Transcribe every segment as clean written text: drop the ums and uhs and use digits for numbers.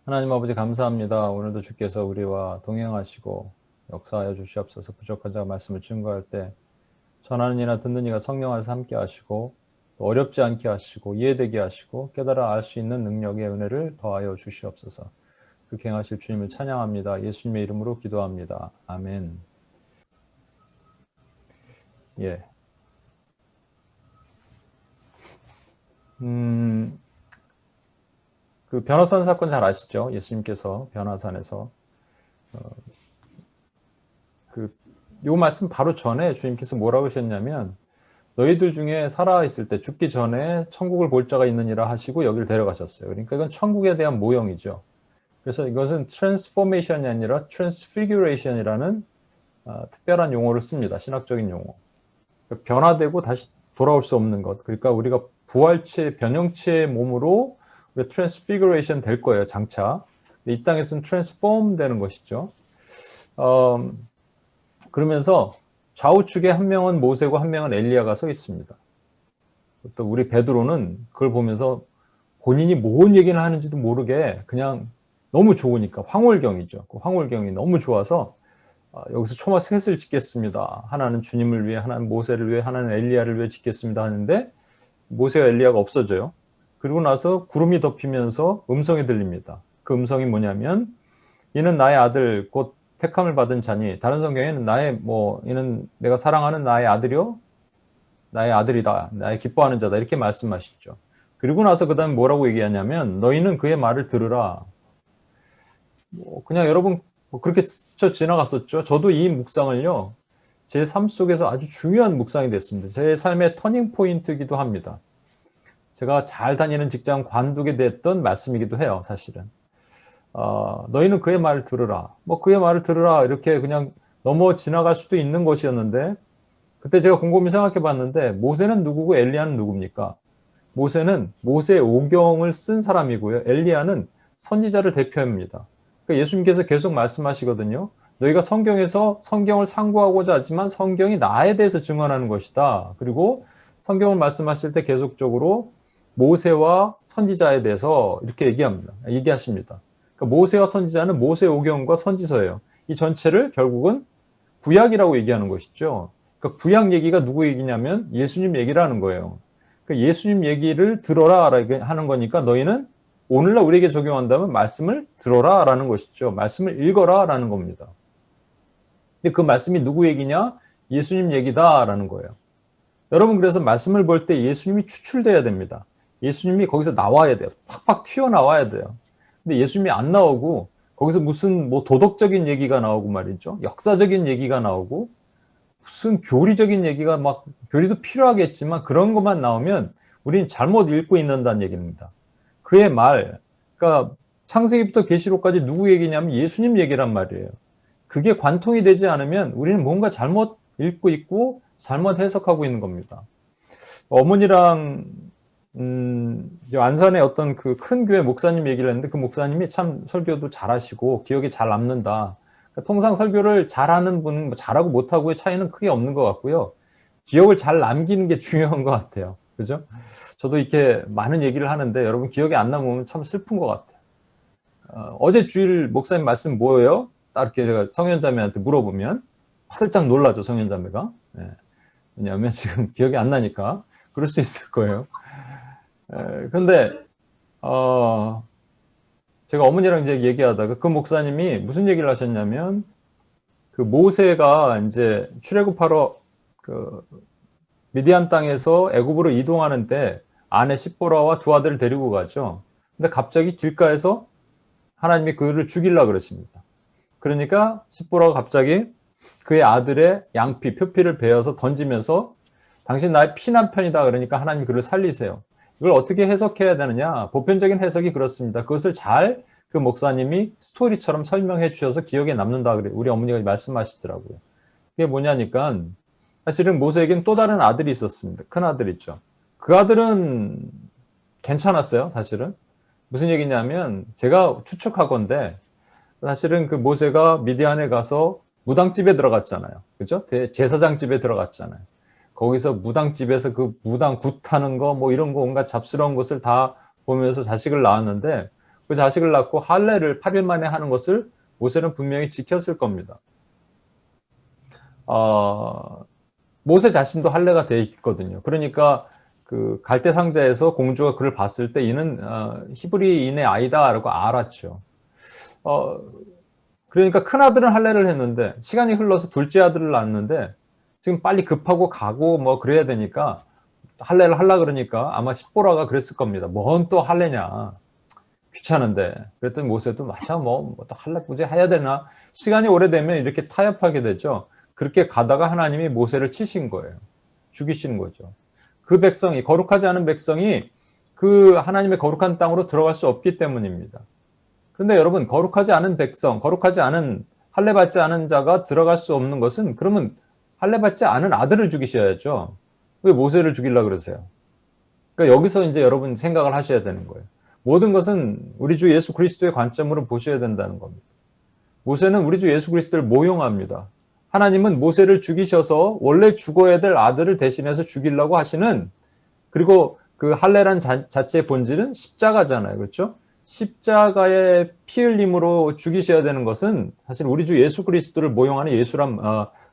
하나님 아버지 감사합니다. 오늘도 주께서 우리와 동행하시고 역사하여 주시옵소서. 부족한 자가 말씀을 증거할 때 전하는 이나 듣는 이가 성령 안에서 함께 하시고 또 어렵지 않게 하시고 이해되게 하시고 깨달아 알 수 있는 능력의 은혜를 더하여 주시옵소서. 그렇게 행하실 주님을 찬양합니다. 예수님의 이름으로 기도합니다. 아멘. 예. 그 변호산 사건 잘 아시죠? 예수님께서 변화산에서 요 말씀 바로 전에 주님께서 뭐라고 하셨냐면 너희들 중에 살아있을 때 죽기 전에 천국을 볼 자가 있느니라 하시고 여기를 데려가셨어요. 그러니까 이건 천국에 대한 모형이죠. 그래서 이것은 트랜스포메이션이 아니라 트랜스피규레이션이라는 특별한 용어를 씁니다. 신학적인 용어. 그러니까 변화되고 다시 돌아올 수 없는 것. 그러니까 우리가 부활체, 변형체의 몸으로 트랜스피규레이션 될 거예요. 장차. 이 땅에서는 트랜스폼 되는 것이죠. 그러면서 좌우측에 한 명은 모세고 한 명은 엘리야가 서 있습니다. 또 우리 베드로는 그걸 보면서 본인이 뭔 얘기를 하는지도 모르게 그냥 너무 좋으니까 황홀경이죠. 그 황홀경이 너무 좋아서 여기서 초마 셋을 짓겠습니다. 하나는 주님을 위해, 하나는 모세를 위해, 하나는 엘리야를 위해 짓겠습니다 하는데 모세와 엘리야가 없어져요. 그리고 나서 구름이 덮이면서 음성이 들립니다. 그 음성이 뭐냐면 이는 나의 아들 곧 택함을 받은 자니, 다른 성경에는 이는 내가 사랑하는 나의 아들이요 나의 아들이다, 나의 기뻐하는 자다, 이렇게 말씀하시죠. 그리고 나서 그 다음에 뭐라고 얘기하냐면 너희는 그의 말을 들으라. 그냥 여러분 그렇게 스쳐 지나갔었죠. 저도 이 묵상을요 제 삶 속에서 아주 중요한 묵상이 됐습니다. 제 삶의 터닝 포인트이기도 합니다. 제가 잘 다니는 직장 관두게 됐던 말씀이기도 해요. 사실은 너희는 그의 말을 들으라. 그의 말을 들으라 이렇게 그냥 넘어 지나갈 수도 있는 것이었는데, 그때 제가 곰곰이 생각해 봤는데 모세는 누구고 엘리야는 누굽니까? 모세는 모세의 오경을 쓴 사람이고요. 엘리야는 선지자를 대표합니다. 그러니까 예수님께서 계속 말씀하시거든요. 너희가 성경에서 성경을 상고하고자 하지만 성경이 나에 대해서 증언하는 것이다. 그리고 성경을 말씀하실 때 계속적으로 모세와 선지자에 대해서 이렇게 얘기하십니다. 그러니까 모세와 선지자는 모세 오경과 선지서예요. 이 전체를 결국은 구약이라고 얘기하는 것이죠. 그러니까 구약 얘기가 누구 얘기냐면 예수님 얘기라는 거예요. 그러니까 예수님 얘기를 들어라 하는 거니까 너희는 오늘날 우리에게 적용한다면 말씀을 들어라 라는 것이죠. 말씀을 읽어라 라는 겁니다. 근데 그 말씀이 누구 얘기냐? 예수님 얘기다라는 거예요. 여러분, 그래서 말씀을 볼 때 예수님이 추출돼야 됩니다. 예수님이 거기서 나와야 돼요. 팍팍 튀어나와야 돼요. 근데 예수님이 안 나오고 거기서 무슨 도덕적인 얘기가 나오고 말이죠. 역사적인 얘기가 나오고 무슨 교리적인 얘기가 교리도 필요하겠지만 그런 것만 나오면 우리는 잘못 읽고 있는다는 얘기입니다. 그의 말, 그러니까 창세기부터 계시록까지 누구 얘기냐면 예수님 얘기란 말이에요. 그게 관통이 되지 않으면 우리는 뭔가 잘못 읽고 있고 잘못 해석하고 있는 겁니다. 어머니랑 안산의 어떤 그 큰 교회 목사님 얘기를 했는데 그 목사님이 참 설교도 잘하시고 기억에 잘 남는다. 그러니까 통상 설교를 잘하는 분, 잘하고 못하고의 차이는 크게 없는 것 같고요. 기억을 잘 남기는 게 중요한 것 같아요. 그죠? 저도 이렇게 많은 얘기를 하는데 여러분 기억에 안 남으면 참 슬픈 것 같아요. 어제 주일 목사님 말씀 뭐예요? 딱 이렇게 제가 성현자매한테 물어보면 화들짝 놀라죠, 성현자매가. 네. 왜냐하면 지금 기억이 안 나니까 그럴 수 있을 거예요. 근데 제가 어머니랑 이제 얘기하다가 그 목사님이 무슨 얘기를 하셨냐면 그 모세가 이제 출애굽하러 그 미디안 땅에서 애굽으로 이동하는 때 아내 십보라와 두 아들을 데리고 가죠. 근데 갑자기 길가에서 하나님이 그를 죽이려고 그러십니다. 그러니까 십보라가 갑자기 그의 아들의 양피, 표피를 베어서 던지면서 당신 나의 피난편이다. 그러니까 하나님이 그를 살리세요. 이걸 어떻게 해석해야 되느냐? 보편적인 해석이 그렇습니다. 그것을 잘 그 목사님이 스토리처럼 설명해 주셔서 기억에 남는다. 그래 우리 어머니가 말씀하시더라고요. 그게 뭐냐니까 사실은 모세에겐 또 다른 아들이 있었습니다. 큰 아들 있죠. 그 아들은 괜찮았어요. 사실은 무슨 얘기냐면 제가 추측하건데 사실은 그 모세가 미디안에 가서 무당집에 들어갔잖아요. 그죠? 제사장집에 들어갔잖아요. 거기서 무당집에서 그 무당 굿하는 거 이런 거 온갖 잡스러운 것을 다 보면서 자식을 낳았는데 그 자식을 낳고 할례를 8일 만에 하는 것을 모세는 분명히 지켰을 겁니다. 모세 자신도 할례가 돼 있거든요. 그러니까 그 갈대 상자에서 공주가 그를 봤을 때 이는 히브리인의 아이다라고 알았죠. 그러니까 큰 아들은 할례를 했는데 시간이 흘러서 둘째 아들을 낳았는데 지금 빨리 급하고 가고 뭐 그래야 되니까 할례를 하려 그러니까 아마 십보라가 그랬을 겁니다. 뭔 또 할례냐, 귀찮은데. 그랬더니 모세도 맞아, 뭐 또 할례 굳이 해야 되나. 시간이 오래되면 이렇게 타협하게 되죠. 그렇게 가다가 하나님이 모세를 치신 거예요. 죽이시는 거죠. 그 백성이, 거룩하지 않은 백성이 그 하나님의 거룩한 땅으로 들어갈 수 없기 때문입니다. 그런데 여러분, 거룩하지 않은 백성, 거룩하지 않은, 할례 받지 않은 자가 들어갈 수 없는 것은, 그러면 할례 받지 않은 아들을 죽이셔야죠. 왜 모세를 죽이려고 그러세요? 그러니까 여기서 이제 여러분 생각을 하셔야 되는 거예요. 모든 것은 우리 주 예수 그리스도의 관점으로 보셔야 된다는 겁니다. 모세는 우리 주 예수 그리스도를 모용합니다. 하나님은 모세를 죽이셔서 원래 죽어야 될 아들을 대신해서 죽이려고 하시는, 그리고 그 할례란 자체의 본질은 십자가잖아요. 그렇죠? 십자가의 피 흘림으로 죽이셔야 되는 것은 사실 우리 주 예수 그리스도를 모용하는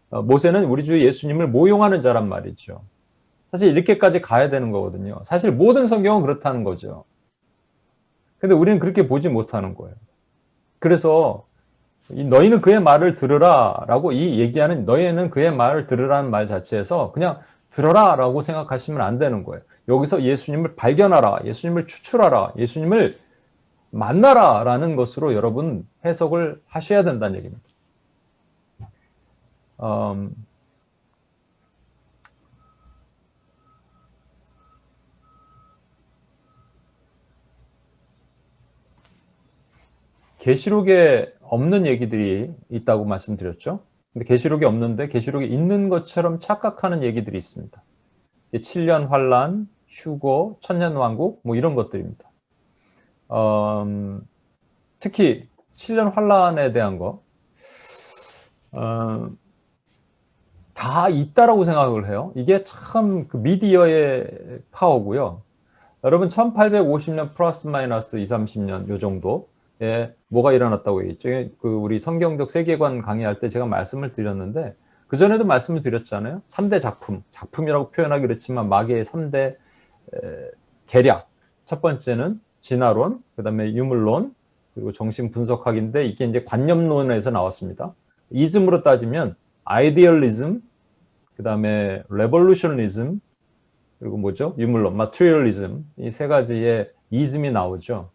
모세는 우리 주 예수님을 모용하는 자란 말이죠. 사실 이렇게까지 가야 되는 거거든요. 사실 모든 성경은 그렇다는 거죠. 근데 우리는 그렇게 보지 못하는 거예요. 그래서 너희는 그의 말을 들으라 라고 이 얘기하는, 너희는 그의 말을 들으라는 말 자체에서 그냥 들어라 라고 생각하시면 안 되는 거예요. 여기서 예수님을 발견하라, 예수님을 추출하라, 예수님을 만나라 라는 것으로 여러분 해석을 하셔야 된다는 얘기입니다. 계시록에 없는 얘기들이 있다고 말씀드렸죠. 근데 계시록이 없는데 계시록에 있는 것처럼 착각하는 얘기들이 있습니다. 7년 환란, 휴거, 천년왕국 뭐 이런 것들입니다. 특히 7년 환란에 대한 거 다 있다라고 생각을 해요. 이게 참 그 미디어의 파워고요. 여러분 1850년 플러스 마이너스 20, 30년 요 정도에 뭐가 일어났다고 얘기했죠. 그 우리 성경적 세계관 강의할 때 제가 말씀을 드렸는데, 그전에도 말씀을 드렸잖아요. 3대 작품이라고 표현하기 그렇지만 마계의 3대 계략. 첫 번째는 진화론, 그 다음에 유물론, 그리고 정신 분석학인데 이게 이제 관념론에서 나왔습니다. 이즘으로 따지면 아이디얼리즘, 그 다음에 레볼루셔니즘, 그리고 뭐죠? 유물론, 마테리얼리즘, 이 세 가지의 이즘이 나오죠.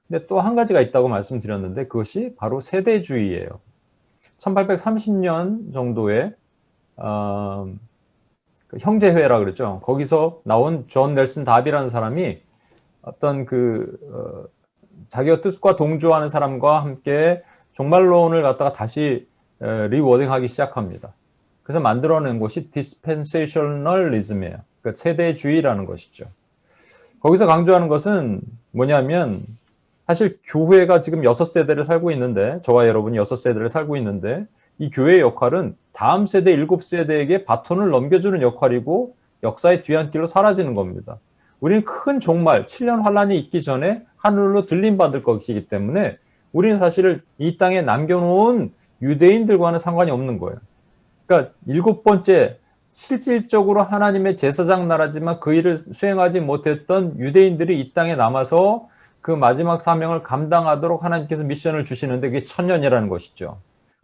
근데 또 한 가지가 있다고 말씀드렸는데 그것이 바로 세대주의예요. 1830년 정도에 그 형제회라 그랬죠. 거기서 나온 존 넬슨 다비라는 사람이 어떤 자기가 뜻과 동조하는 사람과 함께 종말론을 갖다가 다시 리워딩하기 시작합니다. 그래서 만들어낸 것이 디스펜세이셔널리즘이에요. 그러니까 세대주의라는 것이죠. 거기서 강조하는 것은 뭐냐면, 사실 교회가 지금 6세대를 살고 있는데, 저와 여러분이 6세대를 살고 있는데, 이 교회의 역할은 다음 세대 7세대에게 바톤을 넘겨주는 역할이고 역사의 뒤안길로 사라지는 겁니다. 우리는 큰 종말, 7년 환란이 있기 전에 하늘로 들림받을 것이기 때문에 우리는 사실 이 땅에 남겨놓은 유대인들과는 상관이 없는 거예요. 그러니까 7번째, 실질적으로 하나님의 제사장 나라지만 그 일을 수행하지 못했던 유대인들이 이 땅에 남아서 그 마지막 사명을 감당하도록 하나님께서 미션을 주시는데 그게 1000년이라는 것이죠.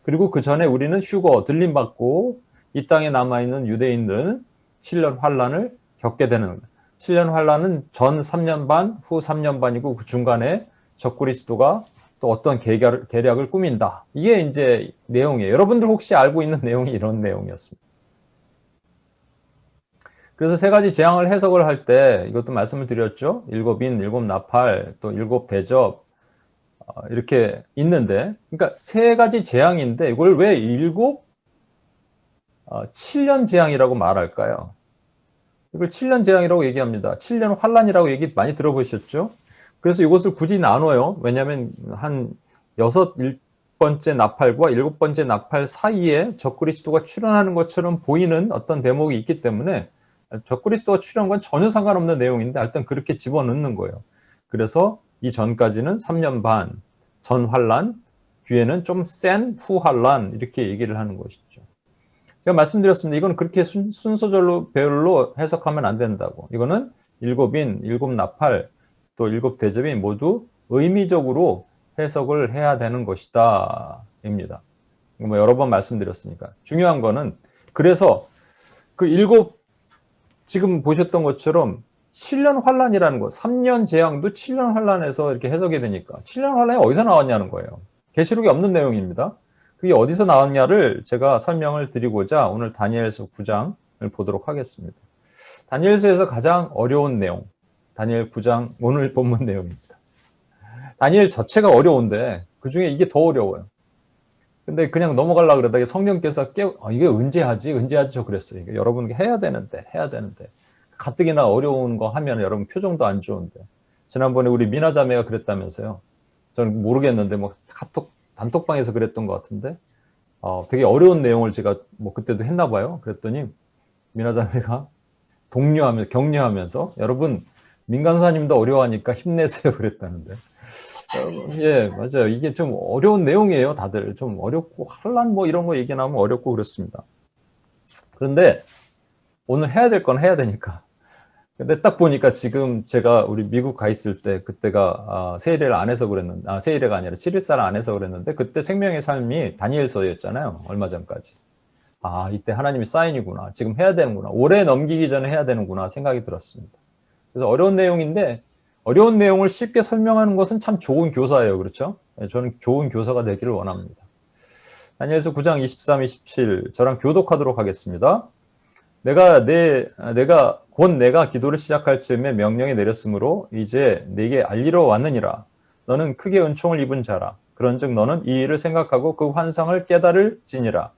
그리고 그 전에 우리는 휴거, 들림받고 이 땅에 남아있는 유대인들은 7년 환란을 겪게 되는 겁니다. 7년 환란은 전 3년 반, 후 3년 반이고 그 중간에 적그리스도가 또 어떤 계략을 꾸민다. 이게 이제 내용이에요. 여러분들 혹시 알고 있는 내용이 이런 내용이었습니다. 그래서 세 가지 재앙을 해석을 할 때 이것도 말씀을 드렸죠. 7인, 7나팔, 또 7대접 이렇게 있는데, 그러니까 세 가지 재앙인데 이걸 왜 7년 재앙이라고 말할까요? 이걸 7년 재앙이라고 얘기합니다. 7년 환란이라고 얘기 많이 들어보셨죠? 그래서 이것을 굳이 나눠요. 왜냐하면 한 7번째 나팔과 7번째 나팔 사이에 적그리스도가 출현하는 것처럼 보이는 어떤 대목이 있기 때문에 적그리스도가 출현한 건 전혀 상관없는 내용인데 일단 그렇게 집어넣는 거예요. 그래서 이 전까지는 3년 반, 전 환란, 뒤에는 좀 센 후 환란 이렇게 얘기를 하는 것이죠. 제가 말씀드렸습니다. 이건 그렇게 순서절로 별로 해석하면 안 된다고. 이거는 일곱인, 일곱 나팔, 또 일곱 대접이 모두 의미적으로 해석을 해야 되는 것이다 입니다. 뭐 여러 번 말씀드렸으니까. 중요한 거는 그래서 그 일곱 지금 보셨던 것처럼 7년 환란이라는 거, 3년 재앙도 7년 환란에서 이렇게 해석이 되니까 7년 환란이 어디서 나왔냐는 거예요. 계시록에 없는 내용입니다. 그게 어디서 나왔냐를 제가 설명을 드리고자 오늘 다니엘서 9장을 보도록 하겠습니다. 다니엘서에서 가장 어려운 내용, 다니엘 9장 오늘 본문 내용입니다. 다니엘 자체가 어려운데 그중에 이게 더 어려워요. 근데 그냥 넘어가려고 그러다가 성령께서 이게 언제 하지? 저 그랬어요. 이게 여러분 해야 되는데. 가뜩이나 어려운 거 하면 여러분 표정도 안 좋은데. 지난번에 우리 미나 자매가 그랬다면서요. 저는 모르겠는데 뭐 단톡방에서 그랬던 것 같은데 되게 어려운 내용을 제가 뭐 그때도 했나 봐요. 그랬더니 미나 자매가 격려하면서 여러분 민간사님도 어려워하니까 힘내세요 그랬다는데. 예, 맞아요. 이게 좀 어려운 내용이에요. 다들 좀 어렵고 환란 뭐 이런 거 얘기 나오면 어렵고 그렇습니다. 그런데 오늘 해야 될 건 해야 되니까. 근데 딱 보니까 지금 제가 우리 미국 가 있을 때 그때가 세일을 안 해서 그랬는데 세일회가 아니라 7일사를 안 해서 그랬는데 그때 생명의 삶이 다니엘서였잖아요. 얼마 전까지. 이때 하나님이 사인이구나. 지금 해야 되는구나. 올해 넘기기 전에 해야 되는구나 생각이 들었습니다. 그래서 어려운 내용인데 어려운 내용을 쉽게 설명하는 것은 참 좋은 교사예요. 그렇죠? 저는 좋은 교사가 되기를 원합니다. 다니엘서 9장 23, 27 저랑 교독하도록 하겠습니다. 내가 기도를 시작할 즈음에 명령이 내렸으므로 이제 내게 알리러 왔느니라. 너는 크게 은총을 입은 자라. 그런즉 너는 이 일을 생각하고 그 환상을 깨달을지니라.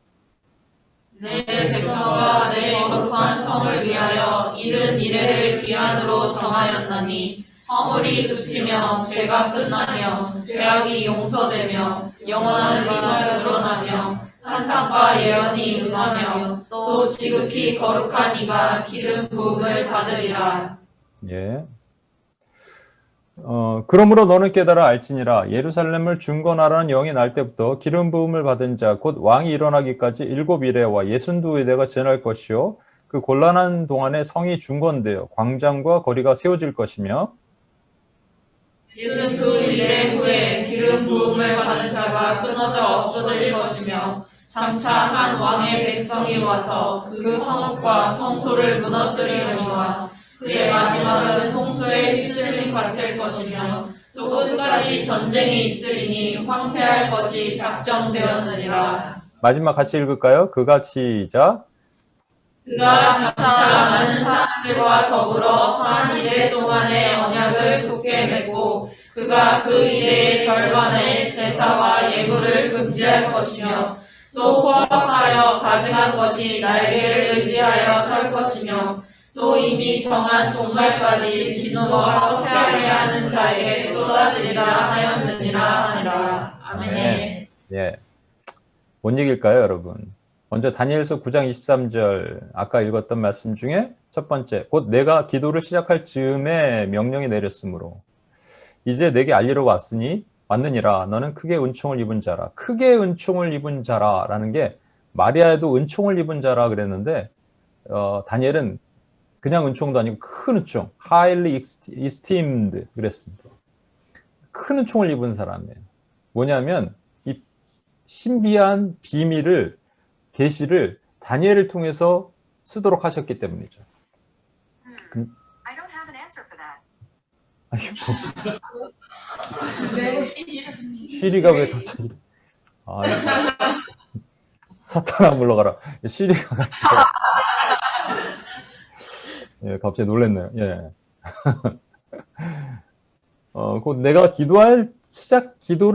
내 백성과 내 거룩한 성을 위하여 이른 이래를 기한으로 정하였나니 허물이 그치며 죄가 끝나며 죄악이 용서되며 영원한 의가 드러나며 환상과 예언이 응하며 또 지극히 거룩한 이가 기름 부음을 받으리라. 예. 그러므로 너는 깨달아 알지니라. 예루살렘을 중건하라는 영이 날 때부터 기름 부음을 받은 자 곧 왕이 일어나기까지 7이레와 62이레가 지날 것이요 그 곤란한 동안에 성이 중건되어 광장과 거리가 세워질 것이며 62이레 후에 기름 부음을 받은 자가 끊어져 없어질 것이며 장차 한 왕의 백성이 와서 그 성읍과 성소를 무너뜨리려니와 그의 마지막은 홍수의 휘슬림 같을 것이며 또 끝까지 전쟁이 있으리니 황폐할 것이 작정되었느니라. 마지막 같이 읽을까요? 그가 시작. 그가 장차 많은 사람들과 더불어 한 이래 동안의 언약을 굳게 맺고 그가 그 이래의 절반의 제사와 예물을 금지할 것이며 또 포악하여 가증한 것이 날개를 의지하여 설 것이며 또 이미 정한 종말까지 진노가 황폐하게 하는 자에게 쏟아지리라 하였느니라 하니라. 아멘. 예. 뭔 얘기일까요, 여러분? 먼저 다니엘서 9장 23절 아까 읽었던 말씀 중에 첫 번째, 곧 내가 기도를 시작할 즈음에 명령이 내렸으므로 이제 내게 알리러 왔느니라. 너는 크게 은총을 입은 자라. 크게 은총을 입은 자라라는 게 마리아에도 은총을 입은 자라 그랬는데 다니엘은 그냥 은총도 아니고 큰 은총, highly esteemed 그랬습니다. 큰 은총을 입은 사람이에요. 뭐냐면 이 신비한 비밀을 계시를 다니엘을 통해서 쓰도록 하셨기 때문이죠. I don't have an answer for that. 시리가 왜 갑자기 사탄아 물러가라. 시리가 갑자기 놀랐네요. 예. 곧 내가 기도를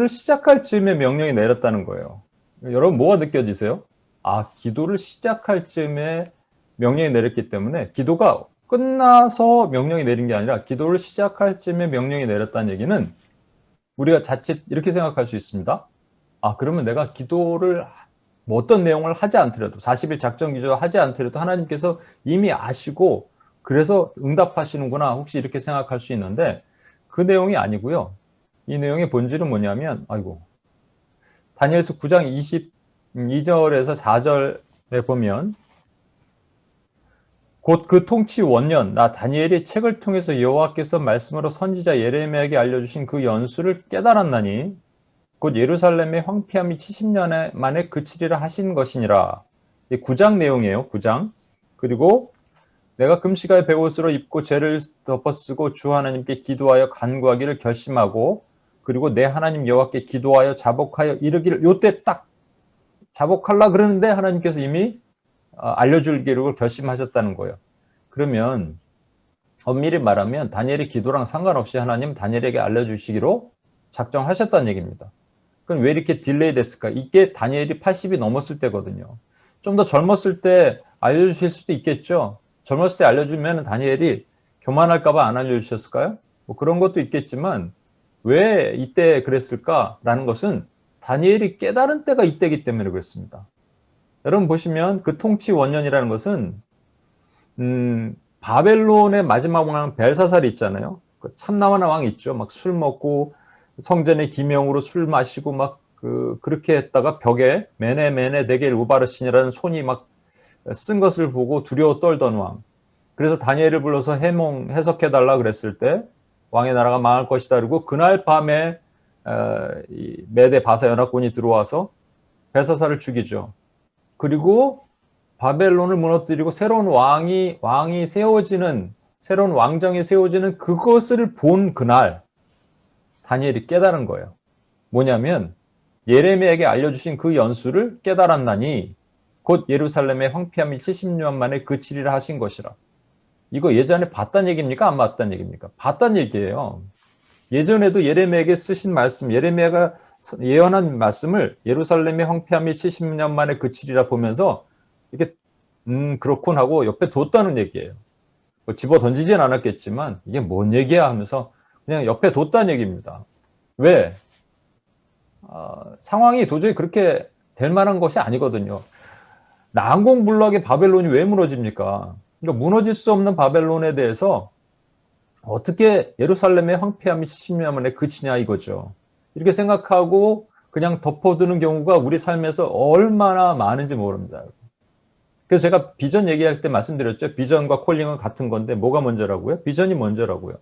시작할 즈음에 명령이 내렸다는 거예요. 여러분 뭐가 느껴지세요? 기도를 시작할 즈음에 명령이 내렸기 때문에 기도가 끝나서 명령이 내린 게 아니라 기도를 시작할 즈음에 명령이 내렸다는 얘기는 우리가 자칫 이렇게 생각할 수 있습니다. 그러면 내가 기도를 뭐 어떤 내용을 하지 않더라도 40일 작전 기도를 하지 않더라도 하나님께서 이미 아시고 그래서 응답하시는구나 혹시 이렇게 생각할 수 있는데 그 내용이 아니고요. 이 내용의 본질은 뭐냐면, 다니엘서 9장 22절에서 4절에 보면, 곧 그 통치 원년 나 다니엘이 책을 통해서 여호와께서 말씀으로 선지자 예레미야에게 알려주신 그 연수를 깨달았나니 곧 예루살렘의 황폐함이 70년 만에 그치리라 하신 것이니라. 9장 내용이에요. 9장. 그리고 내가 금시가의 베옷으로 입고 죄를 덮어쓰고 주 하나님께 기도하여 간구하기를 결심하고 그리고 내 하나님 여호와께 기도하여 자복하여 이르기를 요때 딱 자복하려 그러는데 하나님께서 이미 알려줄 기록을 결심하셨다는 거예요. 그러면 엄밀히 말하면 다니엘의 기도랑 상관없이 하나님 다니엘에게 알려주시기로 작정하셨다는 얘기입니다. 그럼 왜 이렇게 딜레이 됐을까? 이게 다니엘이 80이 넘었을 때거든요. 좀 더 젊었을 때 알려주실 수도 있겠죠. 젊었을 때 알려주면 다니엘이 교만할까 봐 안 알려주셨을까요? 뭐 그런 것도 있겠지만 왜 이때 그랬을까라는 것은 다니엘이 깨달은 때가 이때이기 때문에 그렇습니다. 여러분 보시면 그 통치 원년이라는 것은 바벨론의 마지막 왕 벨사살이 있잖아요. 그 참나만 왕 있죠. 막 술 먹고 성전의 기명으로 술 마시고 막 그렇게 했다가 벽에 메네 데겔 우바르신이라는 손이 막 쓴 것을 보고 두려워 떨던 왕. 그래서 다니엘을 불러서 해석해달라 그랬을 때 왕의 나라가 망할 것이다. 그리고 그날 밤에 이 메대 바사 연합군이 들어와서 벨사살을 죽이죠. 그리고 바벨론을 무너뜨리고 새로운 왕이 세워지는, 새로운 왕정이 세워지는 그것을 본 그날 다니엘이 깨달은 거예요. 뭐냐면 예레미야에게 알려주신 그 연수를 깨달았나니 곧 예루살렘의 황폐함이 70년 만에 그치리라 하신 것이라. 이거 예전에 봤단 얘기입니까? 안 봤단 얘기입니까? 봤단 얘기예요. 예전에도 예레미야에게 쓰신 말씀, 예레미야가 예언한 말씀을 예루살렘의 황폐함이 70년 만에 그치리라 보면서 이렇게 그렇군 하고 옆에 뒀다는 얘기예요. 뭐 집어 던지진 않았겠지만 이게 뭔 얘기야 하면서 그냥 옆에 뒀다는 얘기입니다. 왜? 상황이 도저히 그렇게 될 만한 것이 아니거든요. 난공불락의 바벨론이 왜 무너집니까? 그러니까 무너질 수 없는 바벨론에 대해서 어떻게 예루살렘의 황폐함이 70년 만에 그치냐 이거죠. 이렇게 생각하고 그냥 덮어두는 경우가 우리 삶에서 얼마나 많은지 모릅니다. 그래서 제가 비전 얘기할 때 말씀드렸죠. 비전과 콜링은 같은 건데 뭐가 먼저라고요? 비전이 먼저라고요.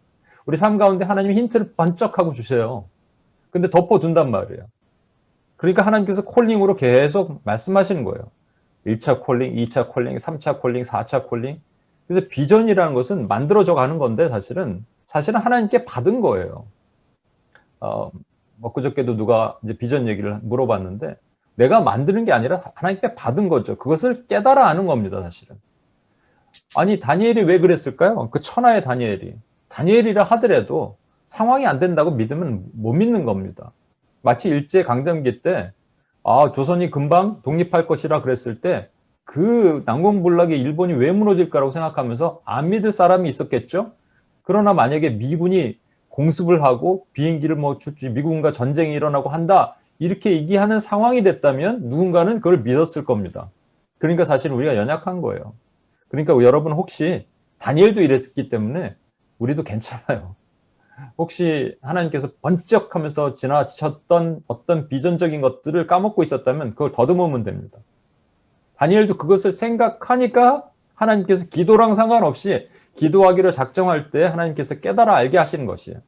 우리 삶 가운데 하나님 힌트를 번쩍하고 주세요. 근데 덮어둔단 말이에요. 그러니까 하나님께서 콜링으로 계속 말씀하시는 거예요. 1차 콜링, 2차 콜링, 3차 콜링, 4차 콜링. 그래서 비전이라는 것은 만들어져 가는 건데 사실은 하나님께 받은 거예요. 그저께도 누가 이제 비전 얘기를 물어봤는데 내가 만드는 게 아니라 하나님께 받은 거죠. 그것을 깨달아 아는 겁니다, 사실은. 아니, 다니엘이 왜 그랬을까요? 그 천하의 다니엘이라 하더라도 상황이 안 된다고 믿으면 못 믿는 겁니다. 마치 일제강점기 때 조선이 금방 독립할 것이라 그랬을 때 그 난공불락의 일본이 왜 무너질까라고 생각하면서 안 믿을 사람이 있었겠죠? 그러나 만약에 미군이 공습을 하고 비행기를 미군과 전쟁이 일어나고 한다 이렇게 얘기하는 상황이 됐다면 누군가는 그걸 믿었을 겁니다. 그러니까 사실 우리가 연약한 거예요. 그러니까 여러분 혹시 다니엘도 이랬기 때문에 우리도 괜찮아요. 혹시 하나님께서 번쩍하면서 지나쳤던 어떤 비전적인 것들을 까먹고 있었다면 그걸 더듬으면 됩니다. 다니엘도 그것을 생각하니까 하나님께서 기도랑 상관없이 기도하기로 작정할 때 하나님께서 깨달아 알게 하시는 것이에요.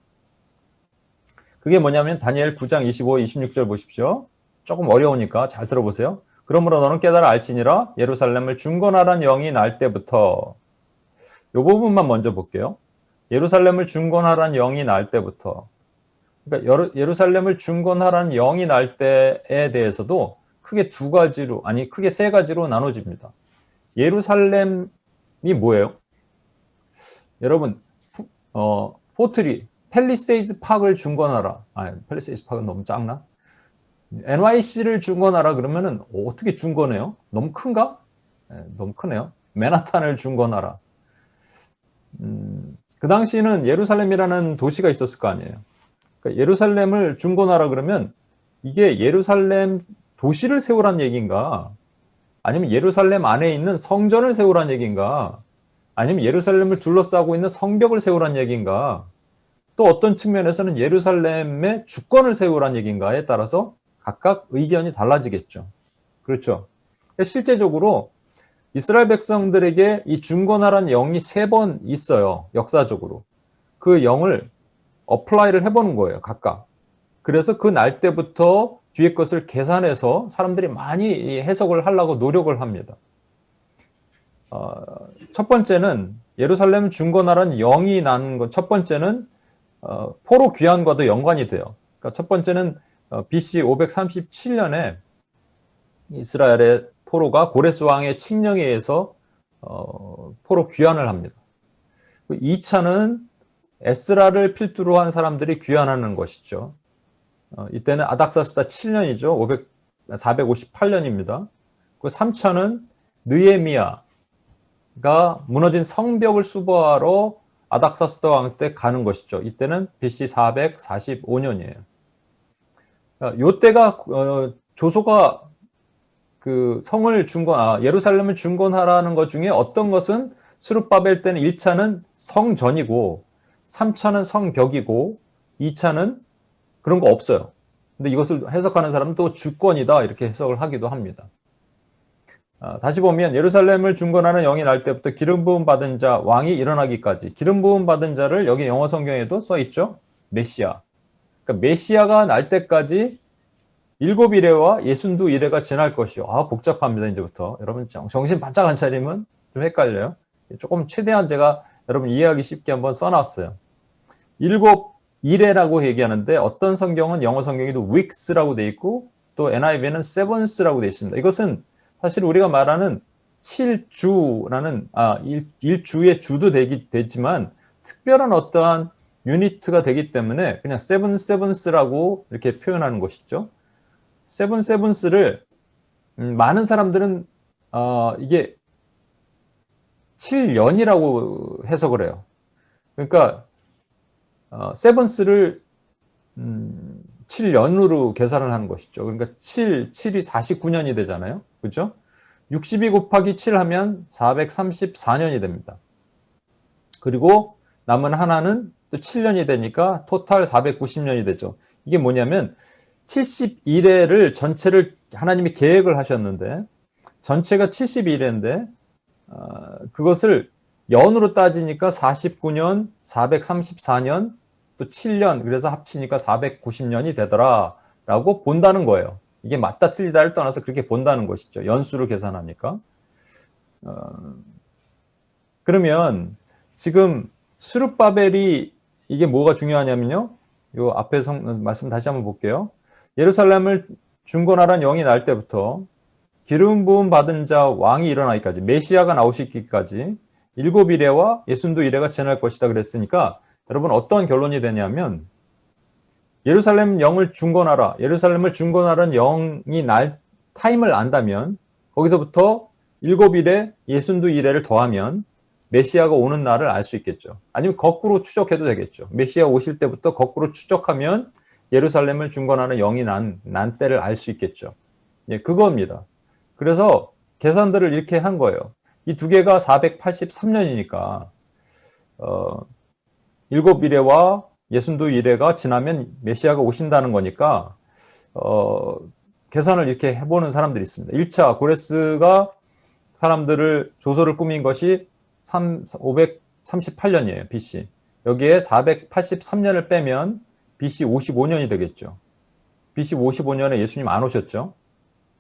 그게 뭐냐면 다니엘 9장 25, 26절 보십시오. 조금 어려우니까 잘 들어보세요. 그러므로 너는 깨달아 알지니라 예루살렘을 중건하란 영이 날 때부터. 이 부분만 먼저 볼게요. 예루살렘을 중건하란 영이 날 때부터. 그러니까 예루살렘을 중건하란 영이 날 때에 대해서도 크게 크게 세 가지로 나눠집니다. 예루살렘이 뭐예요? 여러분, 포트리, 팰리세이드 파크를 중건하라. 팰리세이드 파크는 너무 작나? NYC를 중건하라 그러면은 어떻게 중건해요? 너무 큰가? 너무 크네요. 맨하탄을 중건하라. 그 당시에는 예루살렘이라는 도시가 있었을 거 아니에요. 그러니까 예루살렘을 중건하라 그러면 이게 예루살렘 도시를 세우란 얘기인가? 아니면 예루살렘 안에 있는 성전을 세우란 얘기인가? 아니면 예루살렘을 둘러싸고 있는 성벽을 세우란 얘기인가? 또 어떤 측면에서는 예루살렘에 주권을 세우라는 얘기인가에 따라서 각각 의견이 달라지겠죠. 그렇죠. 실제적으로 이스라엘 백성들에게 이 중건하라는 영이 3번 있어요. 역사적으로. 그 영을 어플라이를 해보는 거예요. 각각. 그래서 그 날 때부터 뒤에 것을 계산해서 사람들이 많이 해석을 하려고 노력을 합니다. 첫 번째는 예루살렘 중건하라는 영이 나는 것. 첫 번째는 포로 귀환과도 연관이 돼요. 그러니까 첫 번째는 BC 537년에 이스라엘의 포로가 고레스 왕의 칙령에 의해서 포로 귀환을 합니다. 2차는 에스라를 필두로 한 사람들이 귀환하는 것이죠. 이때는 아닥사스다 7년이죠. 458년입니다. 그 3차는 느헤미야가 무너진 성벽을 수보하러 아닥사스다 왕 때 가는 것이죠. 이때는 BC 445년이에요. 이때가 조소가 그 성을 예루살렘을 중건하라는 것 중에 어떤 것은 스룹바벨 때는 1차는 성전이고 3차는 성벽이고 2차는 그런 거 없어요. 근데 이것을 해석하는 사람은 또 주권이다 이렇게 해석을 하기도 합니다. 다시 보면 예루살렘을 중건하는 영이 날 때부터 기름 부음 받은 자 왕이 일어나기까지 기름 부음 받은 자를 여기 영어 성경에도 써 있죠. 메시아. 그러니까 메시아가 날 때까지 7이레와 62이레가 지날 것이요. 복잡합니다. 이제부터. 여러분 정신 바짝 안 차리면 좀 헷갈려요. 조금 최대한 제가 여러분 이해하기 쉽게 한번 써놨어요. 7이레라고 얘기하는데 어떤 성경은 영어 성경에도 weeks라고 돼 있고 또 NIV에는 sevens라고 돼 있습니다. 이것은 사실 우리가 말하는 7주라는 일주의 주도 되지만 특별한 어떠한 유니트가 되기 때문에 그냥 sevens라고 이렇게 표현하는 것이죠. sevens를 많은 사람들은 이게 7년이라고 해석을 해요. 그러니까 sevens를 7년으로 계산을 하는 것이죠. 그러니까 7이 49년이 되잖아요. 그죠? 62 곱하기 7 하면 434년이 됩니다. 그리고 남은 하나는 또 7년이 되니까 토탈 490년이 되죠. 이게 뭐냐면 71회를 전체를 하나님이 계획을 하셨는데 전체가 71회인데 그것을 연으로 따지니까 49년, 434년, 또 7년 그래서 합치니까 490년이 되더라라고 본다는 거예요. 이게 맞다 틀리다를 떠나서 그렇게 본다는 것이죠. 연수를 계산하니까. 그러면 지금 스룹바벨이 이게 뭐가 중요하냐면요. 요 앞에 말씀 다시 한번 볼게요. 예루살렘을 중건하라는 영이 날 때부터 기름 부음 받은 자 왕이 일어나기까지 메시아가 나오시기까지 7이레와 62이레가 지날 것이다 그랬으니까 여러분 어떤 결론이 되냐면 예루살렘 영을 중건하라. 예루살렘을 중건하라는 영이 날 타임을 안다면 거기서부터 7이레, 62이레를 더하면 메시아가 오는 날을 알 수 있겠죠. 아니면 거꾸로 추적해도 되겠죠. 메시아 오실 때부터 거꾸로 추적하면 예루살렘을 중건하는 영이 난 때를 알 수 있겠죠. 예, 그겁니다. 그래서 계산들을 이렇게 한 거예요. 이 두 개가 483년이니까 7이레와 62이레가 지나면 메시아가 오신다는 거니까 계산을 이렇게 해보는 사람들이 있습니다. 1차 고레스가 사람들을 조소를 꾸민 것이 538년이에요. BC. 여기에 483년을 빼면 BC 55년이 되겠죠. BC 55년에 예수님 안 오셨죠.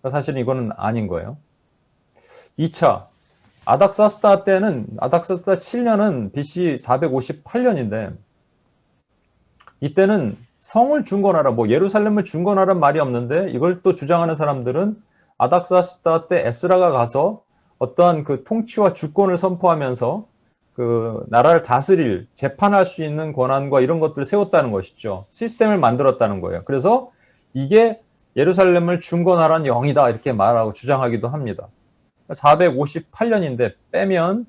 사실은 이거는 아닌 거예요. 2차 아닥사스다 7년은 BC 458년인데 이때는 성을 중건하라, 예루살렘을 중건하라는 말이 없는데 이걸 또 주장하는 사람들은 아닥사스다 때 에스라가 가서 어떠한 그 통치와 주권을 선포하면서 그 나라를 다스릴, 재판할 수 있는 권한과 이런 것들을 세웠다는 것이죠. 시스템을 만들었다는 거예요. 그래서 이게 예루살렘을 중건하라는 영이다 이렇게 말하고 주장하기도 합니다. 458년인데 빼면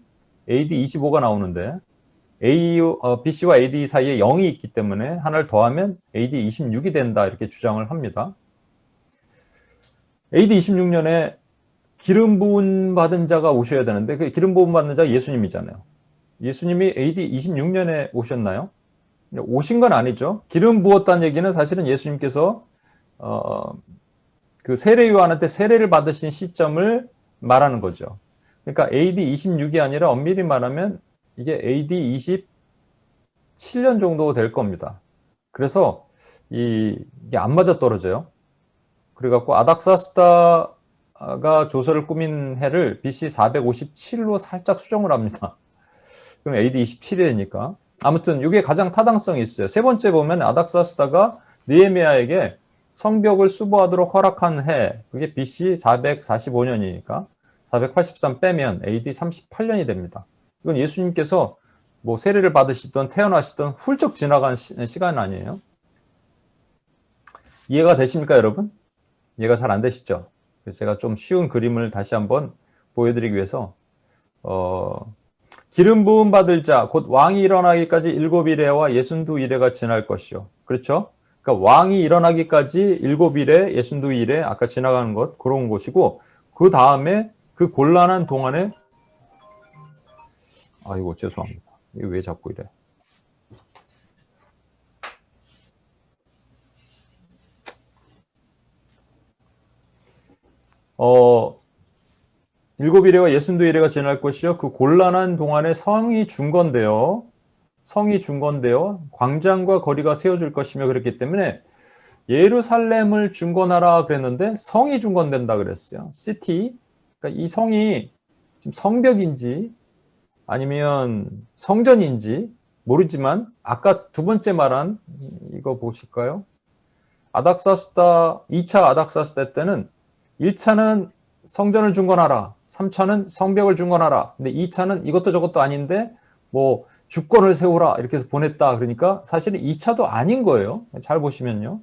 AD 25가 나오는데 BC와 AD 사이에 0이 있기 때문에 하나를 더하면 AD 26이 된다 이렇게 주장을 합니다. AD 26년에 기름 부음 받은 자가 오셔야 되는데 그 기름 부음 받는 자가 예수님이잖아요. 예수님이 AD 26년에 오셨나요? 오신 건 아니죠. 기름 부었다는 얘기는 사실은 예수님께서 그 세례 요한한테 세례를 받으신 시점을 말하는 거죠. 그러니까 AD 26이 아니라 엄밀히 말하면 이게 AD 27년 정도 될 겁니다. 그래서 이게 안 맞아 떨어져요. 그래갖고 아닥사스다가 조서를 꾸민 해를 BC 457로 살짝 수정을 합니다. 그럼 AD 27이 되니까. 아무튼 이게 가장 타당성이 있어요. 세 번째 보면 아닥사스다가 느헤미야에게 성벽을 수보하도록 허락한 해, 그게 BC 445년이니까 483 빼면 AD 38년이 됩니다. 이건 예수님께서 뭐 세례를 받으시던 태어나시던 훌쩍 지나간 시간 아니에요? 이해가 되십니까, 여러분? 이해가 잘 안 되시죠? 그래서 제가 좀 쉬운 그림을 다시 한번 보여드리기 위해서 기름 부음 받을 자, 곧 왕이 일어나기까지 7일에와 62일에가 지날 것이요. 그렇죠? 그러니까 왕이 일어나기까지 7일에 62일에 아까 지나가는 것, 그런 곳이고, 그 다음에 그 곤란한 동안에, 아이고, 죄송합니다. 이거 왜 자꾸 이래? 일곱 일에와 62일에가 지날 것이요. 그 곤란한 동안에 성이 중건되어 광장과 거리가 세워질 것이며 그랬기 때문에 예루살렘을 중건하라 그랬는데 성이 중건된다 그랬어요. 시티. 그러니까 이 성이 지금 성벽인지 아니면 성전인지 모르지만 아까 두 번째 말한 이거 보실까요? 아닥사스다 2차 아닥사스다 때는 1차는 성전을 중건하라. 3차는 성벽을 중건하라. 근데 2차는 이것도 저것도 아닌데 뭐 주권을 세우라 이렇게 해서 보냈다. 그러니까 사실은 2차도 아닌 거예요. 잘 보시면요.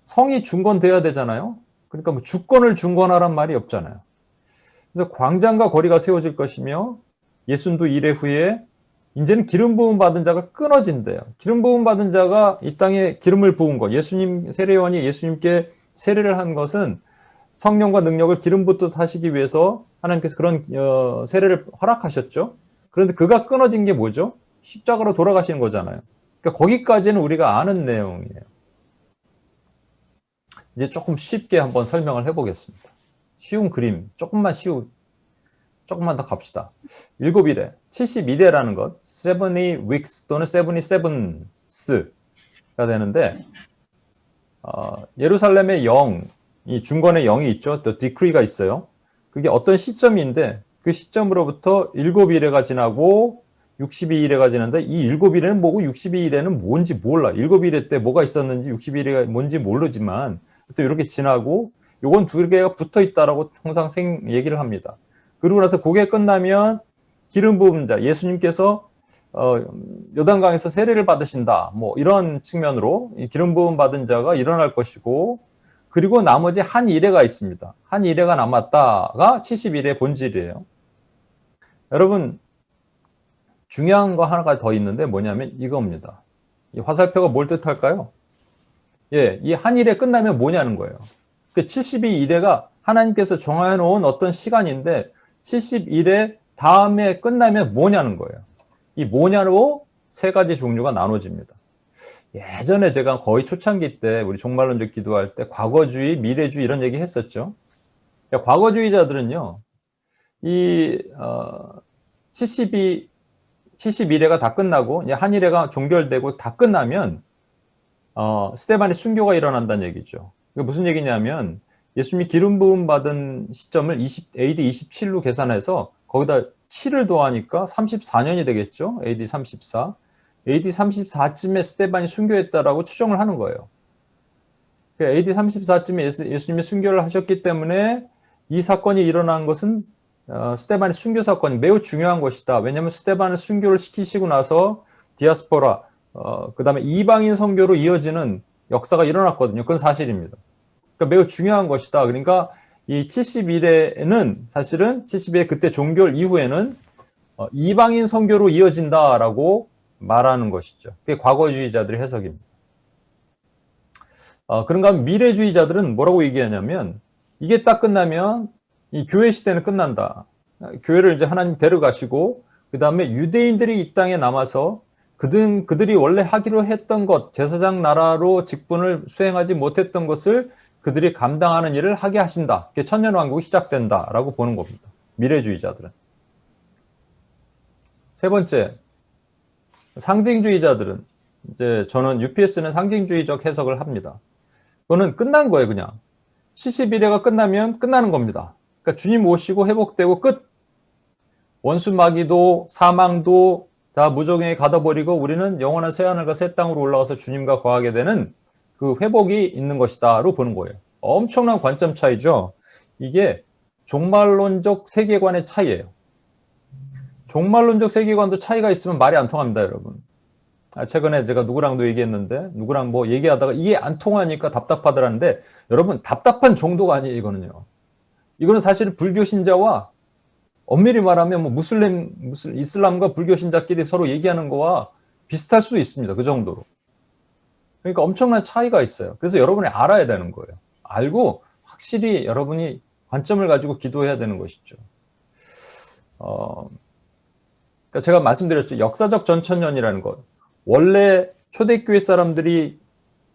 성이 중건돼야 되잖아요. 그러니까 뭐 주권을 중건하란 말이 없잖아요. 그래서 광장과 거리가 세워질 것이며 62일의 후에 이제는 기름 부음 받은 자가 끊어진대요. 기름 부음 받은 자가 이 땅에 기름을 부은 것. 예수님 세례요한이 예수님께 세례를 한 것은 성령과 능력을 기름 붓듯 하시기 위해서 하나님께서 그런 세례를 허락하셨죠. 그런데 그가 끊어진 게 뭐죠? 십자가로 돌아가시는 거잖아요. 그러니까 거기까지는 우리가 아는 내용이에요. 이제 조금 쉽게 한번 설명을 해보겠습니다. 쉬운 그림, 조금만 더 갑시다. 7일에, 72대라는 것, 70 weeks 또는 77s가 되는데, 예루살렘의 영, 이 중건의 영이 있죠. 또 디크리가 있어요. 그게 어떤 시점인데, 그 시점으로부터 7일에가 지나고 62일에가 지났는데, 이 7일에는 뭐고 62일에는 뭔지 몰라. 7일에 때 뭐가 있었는지 62일에 뭔지 모르지만, 또 이렇게 지나고, 요건 두 개가 붙어 있다라고 항상 얘기를 합니다. 그러고 나서 그게 끝나면 기름 부은 자, 예수님께서 요단강에서 세례를 받으신다. 뭐 이런 측면으로 기름 부음 받은 자가 일어날 것이고, 그리고 나머지 한 이레가 있습니다. 한 이레가 남았다가 70일의 본질이에요. 여러분, 중요한 거 하나가 더 있는데 뭐냐면 이겁니다. 이 화살표가 뭘 뜻할까요? 예, 이 한 이레 끝나면 뭐냐는 거예요. 그 72일에가 하나님께서 정해놓은 어떤 시간인데 71회 다음에 끝나면 뭐냐는 거예요. 이 뭐냐로 세 가지 종류가 나눠집니다. 예전에 제가 거의 초창기 때 우리 종말론적 기도할 때 과거주의, 미래주의 이런 얘기 했었죠. 그러니까 과거주의자들은요. 이 71회가 다 끝나고 이제 한 일회가 종결되고 다 끝나면 스데반의 순교가 일어난다는 얘기죠. 그게 무슨 얘기냐면 예수님이 기름 부음 받은 시점을 AD 27로 계산해서 거기다 7을 더하니까 34년이 되겠죠. AD 34. AD 34쯤에 스데반이 순교했다라고 추정을 하는 거예요. AD 34쯤에 예수님이 순교를 하셨기 때문에 이 사건이 일어난 것은 스데반의 순교 사건이 매우 중요한 것이다. 왜냐하면 스데반을 순교를 시키시고 나서 디아스포라, 그 다음에 이방인 선교로 이어지는 역사가 일어났거든요. 그건 사실입니다. 그러니까 매우 중요한 것이다. 그러니까 이 71회는 사실은 72회 그때 종결 이후에는 이방인 선교로 이어진다라고 말하는 것이죠. 그게 과거주의자들의 해석입니다. 그런가 하면 미래주의자들은 뭐라고 얘기하냐면 이게 딱 끝나면 이 교회 시대는 끝난다. 교회를 이제 하나님 데려가시고 그 다음에 유대인들이 이 땅에 남아서 그들이 원래 하기로 했던 것, 제사장 나라로 직분을 수행하지 못했던 것을 그들이 감당하는 일을 하게 하신다. 그게 천년왕국이 시작된다라고 보는 겁니다. 미래주의자들은. 세 번째, 상징주의자들은, 이제 저는 UPS는 상징주의적 해석을 합니다. 그거는 끝난 거예요, 그냥. 70일회가 끝나면 끝나는 겁니다. 그러니까 주님 오시고 회복되고 끝. 원수 마귀도 사망도 다 무적행에 가둬버리고 우리는 영원한 새하늘과 새 땅으로 올라가서 주님과 거하게 되는 그 회복이 있는 것이다로 보는 거예요. 엄청난 관점 차이죠. 이게 종말론적 세계관의 차이예요. 종말론적 세계관도 차이가 있으면 말이 안 통합니다, 여러분. 최근에 제가 누구랑도 얘기했는데 누구랑 뭐 얘기하다가 이게 안 통하니까 답답하더라는데 여러분 답답한 정도가 아니에요, 이거는요. 이거는 사실 불교 신자와 엄밀히 말하면 뭐 이슬람과 불교 신자끼리 서로 얘기하는 거와 비슷할 수도 있습니다. 그 정도로. 그러니까 엄청난 차이가 있어요. 그래서 여러분이 알아야 되는 거예요. 알고 확실히 여러분이 관점을 가지고 기도해야 되는 것이죠. 그러니까 제가 말씀드렸죠. 역사적 전천년이라는 것. 원래 초대교회 사람들이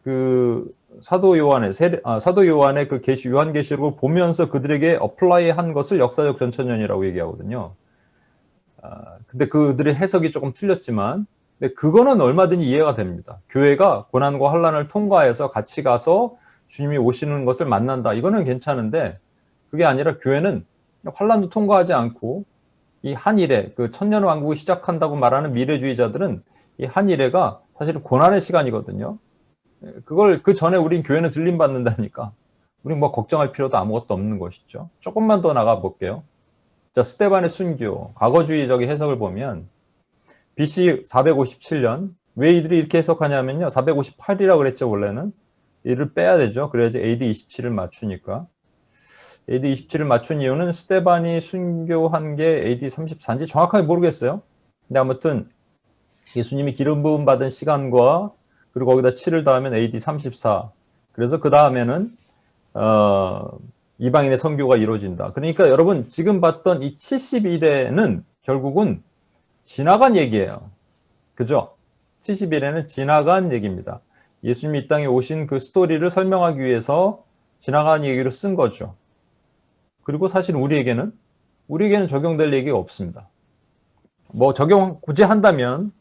그 사도 요한의 그 요한계시록을 보면서 그들에게 어플라이한 것을 역사적 전천년이라고 얘기하거든요. 근데 그들의 해석이 조금 틀렸지만, 근데 그거는 얼마든지 이해가 됩니다. 교회가 고난과 환난을 통과해서 같이 가서 주님이 오시는 것을 만난다. 이거는 괜찮은데 그게 아니라 교회는 환난도 통과하지 않고 이 한일에 그 천년 왕국이 시작한다고 말하는 미래주의자들은 이 한일에가 사실은 고난의 시간이거든요. 그걸 그 전에 우린 교회는 들림 받는다니까. 우린 뭐 걱정할 필요도 아무것도 없는 것이죠. 조금만 더 나가 볼게요. 자, 스데반의 순교, 과거주의적인 해석을 보면 BC 457년 왜 이들이 이렇게 해석하냐면요. 458이라고 그랬죠, 원래는. 이를 빼야 되죠. 그래야지 AD 27을 맞추니까. AD 27을 맞춘 이유는 스데반이 순교한 게 AD 34인지 정확하게 모르겠어요. 근데 아무튼 예수님이 기름 부음 받은 시간과 그리고 거기다 7을 더하면 AD 34. 그래서 그 다음에는 이방인의 선교가 이루어진다. 그러니까 여러분 지금 봤던 이 71회는 결국은 지나간 얘기예요. 그죠? 71회는 지나간 얘기입니다. 예수님이 이 땅에 오신 그 스토리를 설명하기 위해서 지나간 얘기로 쓴 거죠. 그리고 사실 우리에게는 적용될 얘기가 없습니다. 뭐 적용 굳이 한다면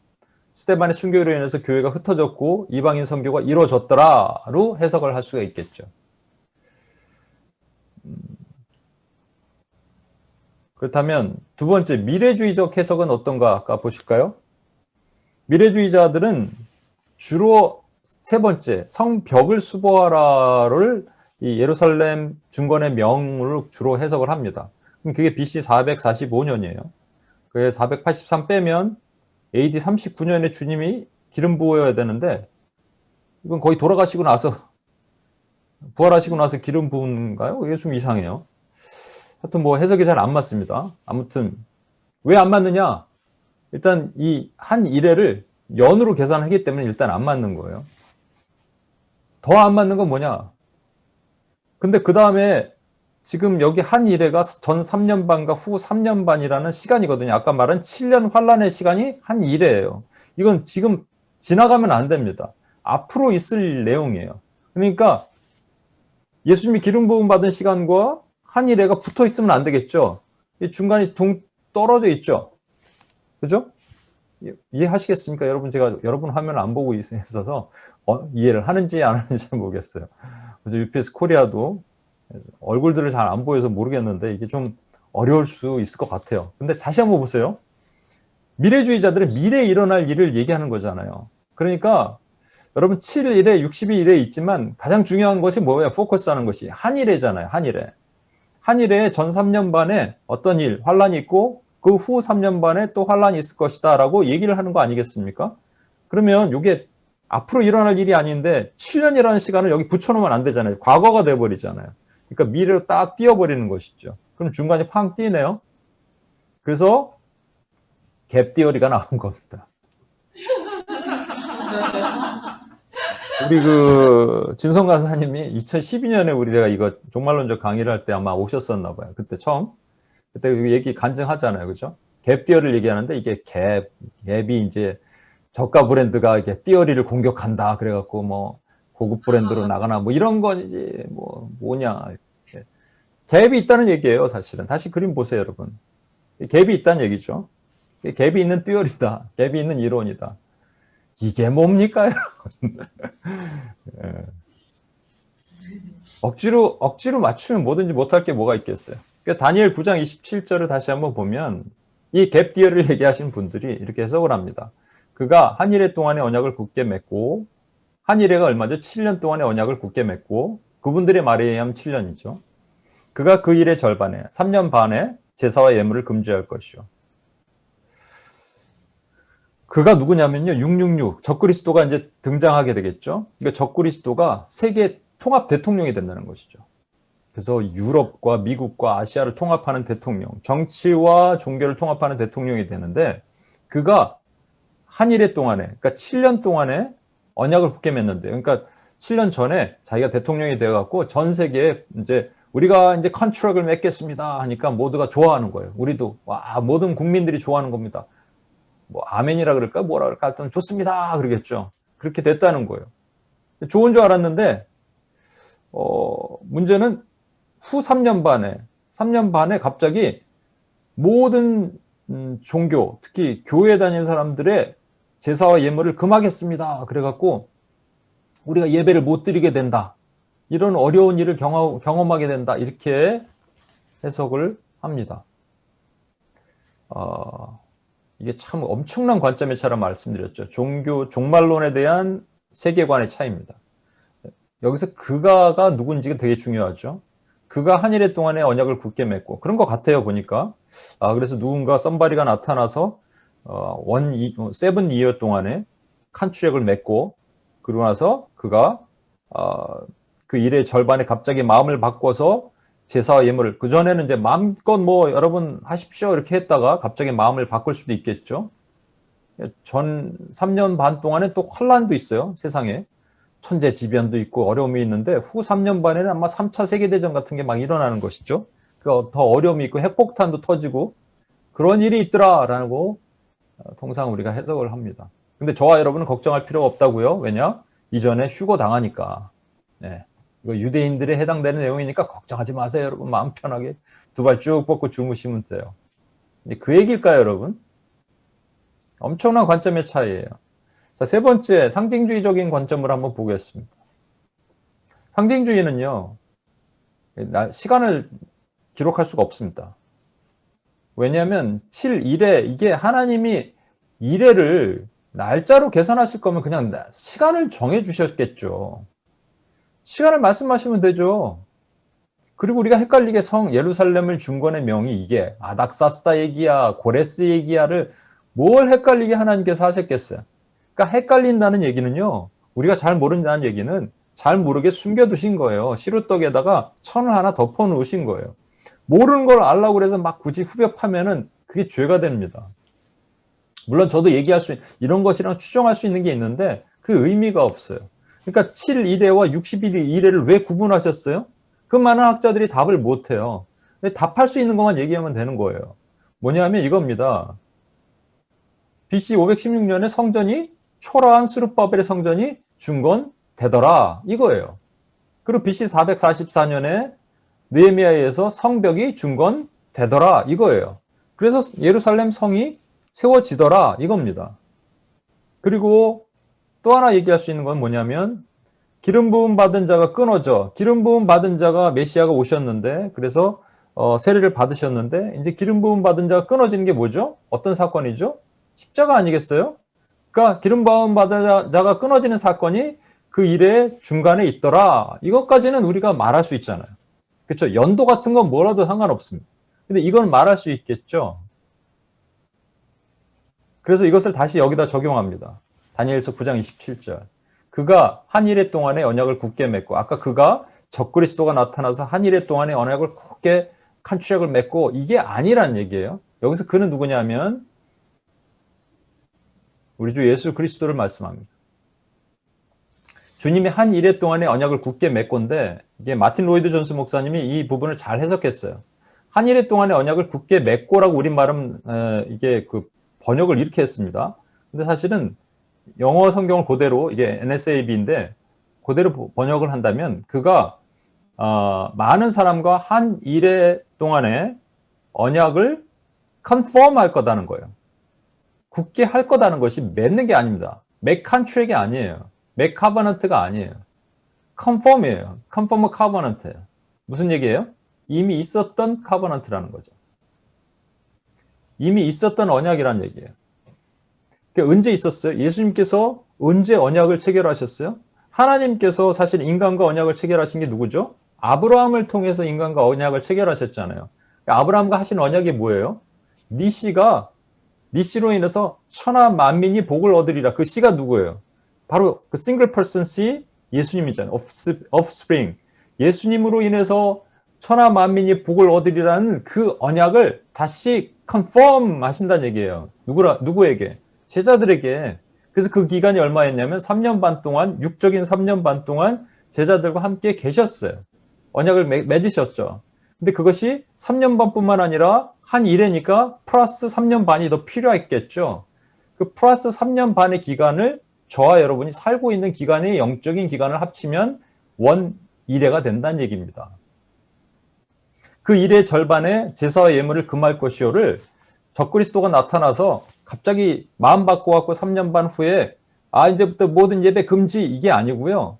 스데반의 순교로 인해서 교회가 흩어졌고 이방인 선교가 이루어졌더라로 해석을 할 수가 있겠죠. 그렇다면 두 번째 미래주의적 해석은 어떤가 아까 보실까요? 미래주의자들은 주로 세 번째 성벽을 수보하라를 이 예루살렘 중건의 명으로 주로 해석을 합니다. 그럼 그게 BC 445년이에요. 그게 483 빼면 AD 39년에 주님이 기름 부어야 되는데 이건 거의 돌아가시고 나서 부활하시고 나서 기름 부은가요? 이게 좀 이상해요. 하여튼 뭐 해석이 잘 안 맞습니다. 아무튼 왜 안 맞느냐? 일단 이 한 일회를 연으로 계산하기 때문에 일단 안 맞는 거예요. 더 안 맞는 건 뭐냐? 근데 그 다음에 지금 여기 한 일회가 전 3년 반과 후 3년 반이라는 시간이거든요. 아까 말한 7년 환란의 시간이 한 일회예요. 이건 지금 지나가면 안 됩니다. 앞으로 있을 내용이에요. 그러니까 예수님이 기름 부음 받은 시간과 한 일회가 붙어 있으면 안 되겠죠. 이 중간에 둥 떨어져 있죠. 그죠? 이해하시겠습니까? 여러분, 제가 여러분 화면을 안 보고 있어서 이해를 하는지 안 하는지 모르겠어요. 그래서 UPS 코리아도 얼굴들을 잘 안 보여서 모르겠는데 이게 좀 어려울 수 있을 것 같아요. 근데 다시 한번 보세요. 미래주의자들은 미래에 일어날 일을 얘기하는 거잖아요. 그러니까 여러분 7일에 60일에 있지만 가장 중요한 것이 뭐예요? 포커스하는 것이 한일회잖아요. 한일회. 한일회에 전 3년 반에 어떤 일, 환란이 있고 그 후 3년 반에 또 환란이 있을 것이다 라고 얘기를 하는 거 아니겠습니까? 그러면 이게 앞으로 일어날 일이 아닌데 7년이라는 시간을 여기 붙여놓으면 안 되잖아요. 과거가 돼버리잖아요. 그러니까 미래로 딱 띄어버리는 것이죠. 그럼 중간에 팡 띄네요. 그래서 갭 디어리가 나온 겁니다. 우리 그 진성 간사님이 2012년에 내가 이거 종말론적 강의를 할 때 아마 오셨었나 봐요. 그때 처음. 그때 그 얘기 간증하잖아요. 그죠? 갭 띠어리를 얘기하는데 이게 갭이 이제 저가 브랜드가 이게 띠어리를 공격한다. 그래갖고 뭐 고급 브랜드로 나가나 뭐 이런 건지 뭐 뭐냐. 갭이 있다는 얘기예요, 사실은. 다시 그림 보세요, 여러분. 갭이 있다는 얘기죠. 갭이 있는 띠어리다. 갭이 있는 이론이다. 이게 뭡니까, 여러분? 예. 억지로 맞추면 뭐든지 못할 게 뭐가 있겠어요. 그러니까 다니엘 9장 27절을 다시 한번 보면 이 갭 띠어리를 얘기하시는 분들이 이렇게 해석을 합니다. 그가 한 이래 동안의 언약을 굳게 맺고, 한 이래가 얼마죠? 7년 동안의 언약을 굳게 맺고, 그분들의 말에 의하면 7년이죠. 그가 그 일의 절반에 3년 반에 제사와 예물을 금지할 것이요. 그가 누구냐면요. 666 적그리스도가 이제 등장하게 되겠죠. 그러니까 적그리스도가 세계 통합 대통령이 된다는 것이죠. 그래서 유럽과 미국과 아시아를 통합하는 대통령, 정치와 종교를 통합하는 대통령이 되는데 그가 한 일해 동안에, 그러니까 7년 동안에 언약을 굳게 맺는데, 그러니까 7년 전에 자기가 대통령이 되어갖고 전 세계에 이제 우리가 이제 컨트랙을 맺겠습니다 하니까 모두가 좋아하는 거예요. 우리도 와 모든 국민들이 좋아하는 겁니다. 뭐 아멘이라 그럴까 뭐라 그럴까 하여튼 좋습니다 그러겠죠. 그렇게 됐다는 거예요. 좋은 줄 알았는데 문제는 후 3년 반에 갑자기 모든 종교, 특히 교회 다니는 사람들의 제사와 예물을 금하겠습니다. 그래갖고 우리가 예배를 못 드리게 된다. 이런 어려운 일을 경험하게 된다. 이렇게 해석을 합니다. 이게 참 엄청난 관점의 차이라고 말씀드렸죠. 종말론에 대한 세계관의 차이입니다. 여기서 그가가 누군지가 되게 중요하죠. 그가 한 일해 동안의 언약을 굳게 맺고 그런 것 같아요 보니까. 그래서 누군가 썸바리가 나타나서 7 이어 동안에 컨트랙을 맺고 그러고 나서 그가 그 일의 절반에 갑자기 마음을 바꿔서 제사와 예물을 그전에는 이제 마음껏 뭐 여러분 하십시오 이렇게 했다가 갑자기 마음을 바꿀 수도 있겠죠. 전 3년 반 동안에 또 혼란도 있어요. 세상에. 천재지변도 있고 어려움이 있는데 후 3년 반에는 아마 3차 세계대전 같은 게 막 일어나는 것이죠. 더 어려움이 있고 핵폭탄도 터지고 그런 일이 있더라라고 통상 우리가 해석을 합니다. 근데 저와 여러분은 걱정할 필요가 없다고요. 왜냐? 이전에 휴거 당하니까. 네. 이거 유대인들에 해당되는 내용이니까 걱정하지 마세요. 여러분 마음 편하게 두 발 쭉 뻗고 주무시면 돼요. 그 얘기일까요, 여러분? 엄청난 관점의 차이예요. 자, 세 번째, 상징주의적인 관점을 한번 보겠습니다. 상징주의는요, 시간을 기록할 수가 없습니다. 왜냐하면 7일에 이게 하나님이 일회를 날짜로 계산하실 거면 그냥 시간을 정해 주셨겠죠. 시간을 말씀하시면 되죠. 그리고 우리가 헷갈리게 예루살렘을 준 건의 명이 이게 아닥사스다 얘기야, 고레스 얘기야를 뭘 헷갈리게 하나님께서 하셨겠어요. 그러니까 헷갈린다는 얘기는요. 우리가 잘 모른다는 얘기는 잘 모르게 숨겨두신 거예요. 시루떡에다가 천을 하나 덮어 놓으신 거예요. 모르는 걸 알라고 그래서 막 굳이 후벼파면은 그게 죄가 됩니다. 물론 저도 이런 것이랑 추정할 수 있는 게 있는데 그 의미가 없어요. 그러니까 7일회와 60일회를 왜 구분하셨어요? 그 많은 학자들이 답을 못해요. 답할 수 있는 것만 얘기하면 되는 거예요. 뭐냐면 이겁니다. BC 516년에 성전이 초라한 스룹바벨의 성전이 중건되더라 이거예요. 그리고 BC 444년에 느헤미야에 의해서 성벽이 중건되더라 이거예요. 그래서 예루살렘 성이 세워지더라 이겁니다. 그리고 또 하나 얘기할 수 있는 건 뭐냐면 기름 부음 받은 자가 끊어져 기름 부음 받은 자가 메시아가 오셨는데 그래서 세례를 받으셨는데 이제 기름 부음 받은 자가 끊어지는 게 뭐죠? 어떤 사건이죠? 십자가 아니겠어요? 그러니까 기름 부음 받은 자가 끊어지는 사건이 그 일의 중간에 있더라. 이것까지는 우리가 말할 수 있잖아요. 그렇죠? 연도 같은 건 뭐라도 상관없습니다. 근데 이건 말할 수 있겠죠? 그래서 이것을 다시 여기다 적용합니다. 다니엘서 9장 27절. 그가 한 일해 동안에 언약을 굳게 맺고 아까 그가 적그리스도가 나타나서 한 일해 동안에 언약을 굳게 컨트랙을 맺고 이게 아니란 얘기예요. 여기서 그는 누구냐면 우리 주 예수 그리스도를 말씀합니다. 주님이 한 일해 동안에 언약을 굳게 맺건데 이게 마틴 로이드 존스 목사님이 이 부분을 잘 해석했어요. 한 일해 동안의 언약을 굳게 맺고라고 우리말은 이게 그 번역을 이렇게 했습니다. 근데 사실은 영어 성경을 그대로 이게 NSAB인데 그대로 번역을 한다면 그가 많은 사람과 한 일해 동안의 언약을 컨펌 할 거다는 거예요. 굳게 할 거다는 것이 맺는 게 아닙니다. make contract이 아니에요. make covenant가 아니에요. confirm이에요. confirm covenant예요. 무슨 얘기예요? 이미 있었던 covenant라는 거죠. 이미 있었던 언약이라는 얘기예요. 그러니까 언제 있었어요? 예수님께서 언제 언약을 체결하셨어요? 하나님께서 사실 인간과 언약을 체결하신 게 누구죠? 아브라함을 통해서 인간과 언약을 체결하셨잖아요. 그러니까 아브라함과 하신 언약이 뭐예요? 네 씨로 인해서 천하 만민이 복을 얻으리라. 그 씨가 누구예요? 바로 그 싱글 퍼슨 씨 예수님이잖아요. offspring. 예수님으로 인해서 천하 만민이 복을 얻으리라는 그 언약을 다시 컨펌 하신다는 얘기예요. 누구에게? 제자들에게. 그래서 그 기간이 얼마였냐면 3년 반 동안, 육적인 3년 반 동안 제자들과 함께 계셨어요. 언약을 맺으셨죠. 근데 그것이 3년 반뿐만 아니라 한 일회니까 플러스 3년 반이 더 필요했겠죠. 그 플러스 3년 반의 기간을 저와 여러분이 살고 있는 기간의 영적인 기간을 합치면 원 일회가 된다는 얘기입니다. 그 일의 절반에 제사와 예물을 금할 것이요를 적그리스도가 나타나서 갑자기 마음 바꿔갖고 3년 반 후에 이제부터 모든 예배 금지 이게 아니고요.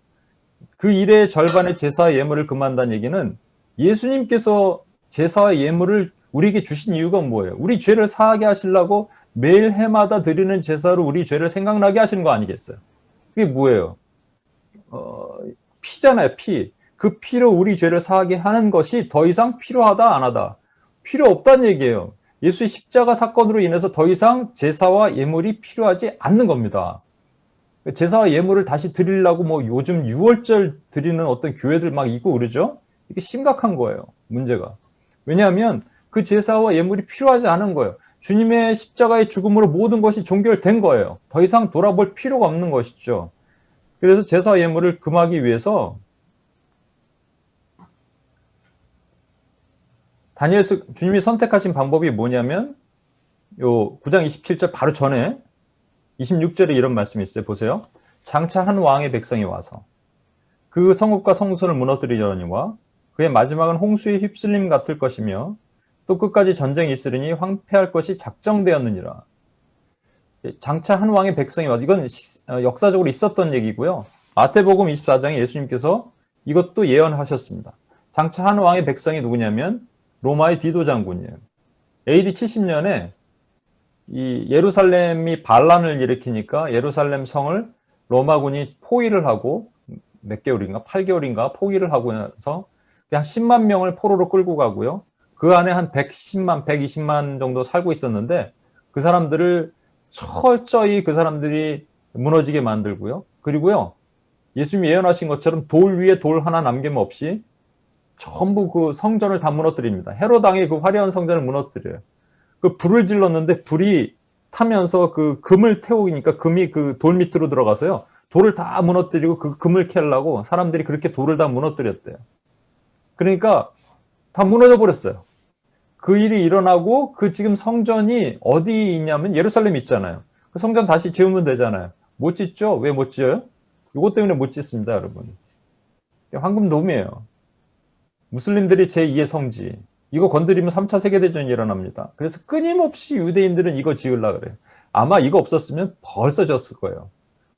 그 일의 절반의 제사와 예물을 금한다는 얘기는 예수님께서 제사와 예물을 우리에게 주신 이유가 뭐예요? 우리 죄를 사하게 하시려고 매일 해마다 드리는 제사로 우리 죄를 생각나게 하시는 거 아니겠어요? 그게 뭐예요? 피잖아요, 피. 그 피로 우리 죄를 사하게 하는 것이 더 이상 필요하다, 안 하다? 필요 없다는 얘기예요. 예수의 십자가 사건으로 인해서 더 이상 제사와 예물이 필요하지 않는 겁니다. 제사와 예물을 다시 드리려고 뭐 요즘 6월절 드리는 어떤 교회들 막 있고 그러죠? 이게 심각한 거예요, 문제가. 왜냐하면 그 제사와 예물이 필요하지 않은 거예요. 주님의 십자가의 죽음으로 모든 것이 종결된 거예요. 더 이상 돌아볼 필요가 없는 것이죠. 그래서 제사와 예물을 금하기 위해서 주님이 선택하신 방법이 뭐냐면 요 9장 27절 바로 전에 26절에 이런 말씀이 있어요. 보세요. 장차 한 왕의 백성이 와서 그 성읍과 성소를 무너뜨리려니와 그의 마지막은 홍수에 휩쓸림 같을 것이며 또 끝까지 전쟁이 있으리니 황폐할 것이 작정되었느니라. 장차 한 왕의 백성이 와서 이건 역사적으로 있었던 얘기고요. 마태복음 24장에 예수님께서 이것도 예언하셨습니다. 장차 한 왕의 백성이 누구냐면 로마의 디도 장군이에요. AD 70년에 이 예루살렘이 반란을 일으키니까 예루살렘 성을 로마군이 포위를 하고 몇 개월인가 8개월인가 포위를 하고 나서 한 10만 명을 포로로 끌고 가고요. 그 안에 한 110만, 120만 정도 살고 있었는데 그 사람들을 철저히 그 사람들이 무너지게 만들고요. 그리고요. 예수님이 예언하신 것처럼 돌 위에 돌 하나 남김없이 전부 그 성전을 다 무너뜨립니다. 헤롯 왕의 그 화려한 성전을 무너뜨려요. 그 불을 질렀는데 불이 타면서 그 금을 태우니까 금이 그 돌 밑으로 들어가서요. 돌을 다 무너뜨리고 그 금을 캐려고 사람들이 그렇게 돌을 다 무너뜨렸대요. 그러니까 다 무너져 버렸어요. 그 일이 일어나고 그 지금 성전이 어디 있냐면 예루살렘 있잖아요. 그 성전 다시 지으면 되잖아요. 못 짓죠? 왜 못 지어요? 이것 때문에 못 짓습니다, 여러분. 황금돔이에요. 무슬림들이 제2의 성지. 이거 건드리면 3차 세계대전이 일어납니다. 그래서 끊임없이 유대인들은 이거 지으려고 그래요. 아마 이거 없었으면 벌써 졌을 거예요.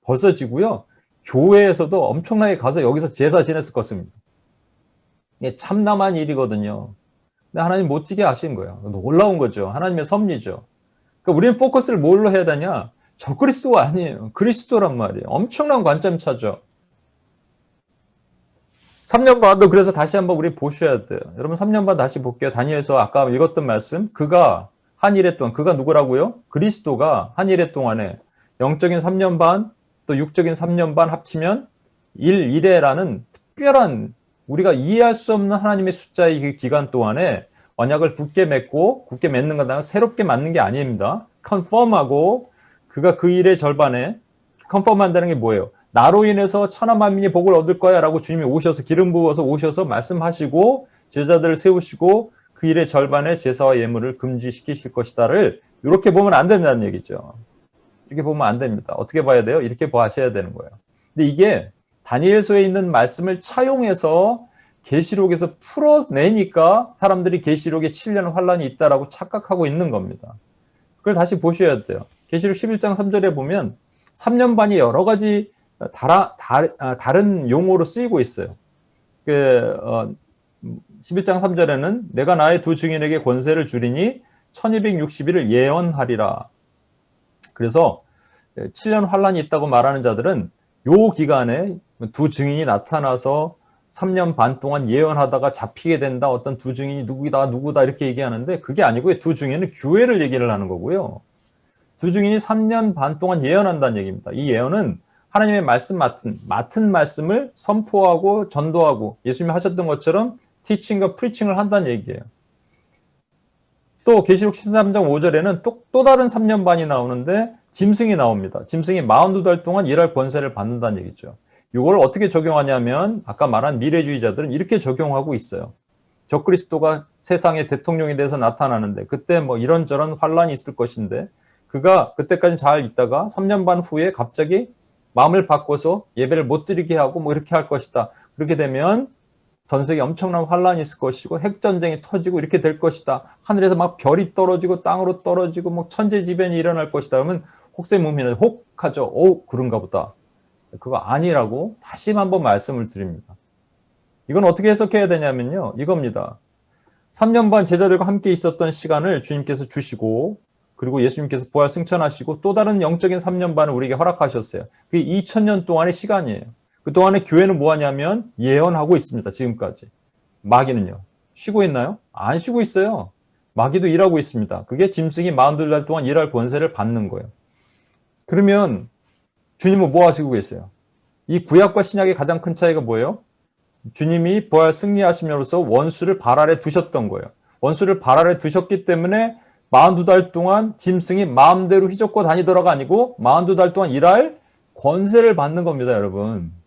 벌써 지고요. 교회에서도 엄청나게 가서 여기서 제사 지냈을 것입니다. 이게 참담한 일이거든요. 근데 하나님 못 지게 하신 거예요. 놀라운 거죠. 하나님의 섭리죠. 그러니까 우리는 포커스를 뭘로 해야 되냐? 저 그리스도가 아니에요. 그리스도란 말이에요. 엄청난 관점 차죠. 3년 반도 그래서 다시 한번 우리 보셔야 돼요. 여러분 3년 반 다시 볼게요. 다니엘서 아까 읽었던 말씀. 그가 한 일해 동안, 그가 누구라고요? 그리스도가 한 일해 동안에 영적인 3년 반, 또 육적인 3년 반 합치면 1일회라는 특별한 우리가 이해할 수 없는 하나님의 숫자의 그 기간 동안에 언약을 굳게 맺고, 굳게 맺는 거다 새롭게 맞는 게 아닙니다. 컨펌하고 그가 그 일의 절반에 컨펌한다는 게 뭐예요? 나로 인해서 천하 만민이 복을 얻을 거야 라고 주님이 오셔서 기름 부어서 오셔서 말씀하시고 제자들을 세우시고 그 일의 절반의 제사와 예물을 금지시키실 것이다를 이렇게 보면 안 된다는 얘기죠. 이렇게 보면 안 됩니다. 어떻게 봐야 돼요? 이렇게 보셔야 되는 거예요. 근데 이게 다니엘서에 있는 말씀을 차용해서 계시록에서 풀어내니까 사람들이 계시록에 7년 환란이 있다라고 착각하고 있는 겁니다. 그걸 다시 보셔야 돼요. 계시록 11장 3절에 보면 3년 반이 여러 가지 다른 용어로 쓰이고 있어요. 11장 3절에는 내가 나의 두 증인에게 권세를 주리니 1260일을 예언하리라. 그래서 7년 환란이 있다고 말하는 자들은 요 기간에 두 증인이 나타나서 3년 반 동안 예언하다가 잡히게 된다. 어떤 두 증인이 누구다 이렇게 얘기하는데 그게 아니고요. 두 증인은 교회를 얘기를 하는 거고요. 두 증인이 3년 반 동안 예언한다는 얘기입니다. 이 예언은 하나님의 말씀 맡은 말씀을 선포하고 전도하고 예수님이 하셨던 것처럼 티칭과 프리칭을 한다는 얘기예요. 또 계시록 13장 5절에는 또 다른 3년 반이 나오는데 짐승이 나옵니다. 짐승이 42달 동안 일할 권세를 받는다는 얘기죠. 이걸 어떻게 적용하냐면 아까 말한 미래주의자들은 이렇게 적용하고 있어요. 적그리스도가 세상의 대통령이 돼서 나타나는데 그때 뭐 이런저런 환란이 있을 것인데 그가 그때까지 잘 있다가 3년 반 후에 갑자기 마음을 바꿔서 예배를 못 드리게 하고 뭐 이렇게 할 것이다. 그렇게 되면 전 세계에 엄청난 환란이 있을 것이고 핵전쟁이 터지고 이렇게 될 것이다. 하늘에서 막 별이 떨어지고 땅으로 떨어지고 뭐 천재지변이 일어날 것이다. 그러면 혹세무민은 혹하죠. 오, 그런가 보다. 그거 아니라고 다시 한번 말씀을 드립니다. 이건 어떻게 해석해야 되냐면요. 이겁니다. 3년 반 제자들과 함께 있었던 시간을 주님께서 주시고 그리고 예수님께서 부활 승천하시고 또 다른 영적인 3년 반을 우리에게 허락하셨어요. 그게 2000년 동안의 시간이에요. 그동안에 교회는 뭐 하냐면 예언하고 있습니다. 지금까지. 마귀는요. 쉬고 있나요? 안 쉬고 있어요. 마귀도 일하고 있습니다. 그게 짐승이 42달 동안 일할 권세를 받는 거예요. 그러면 주님은 뭐 하시고 계세요? 이 구약과 신약의 가장 큰 차이가 뭐예요? 주님이 부활 승리하심으로써 원수를 발 아래 두셨던 거예요. 원수를 발 아래 두셨기 때문에 42달 동안 짐승이 마음대로 휘젓고 다니더라가 아니고 42달 동안 일할 권세를 받는 겁니다, 여러분.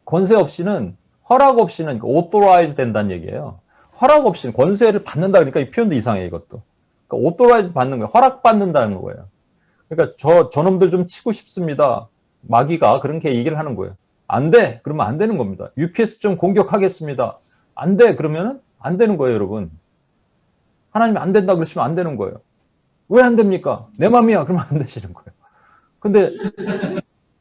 권세 없이는, 허락 없이는 authorize 된다는 얘기예요. 허락 없이는 권세를 받는다 그러니까 이 표현도 이상해요, 이것도. 그러니까 authorize 받는 거예요. 허락받는다는 거예요. 그러니까 저놈들 좀 치고 싶습니다. 마귀가 그렇게 얘기를 하는 거예요. 안 돼! 그러면 안 되는 겁니다. UPS 좀 공격하겠습니다. 안 돼! 그러면 안 되는 거예요, 여러분. 하나님이 안 된다 그러시면 안 되는 거예요. 왜 안 됩니까? 내 맘이야. 그러면 안 되시는 거예요. 근데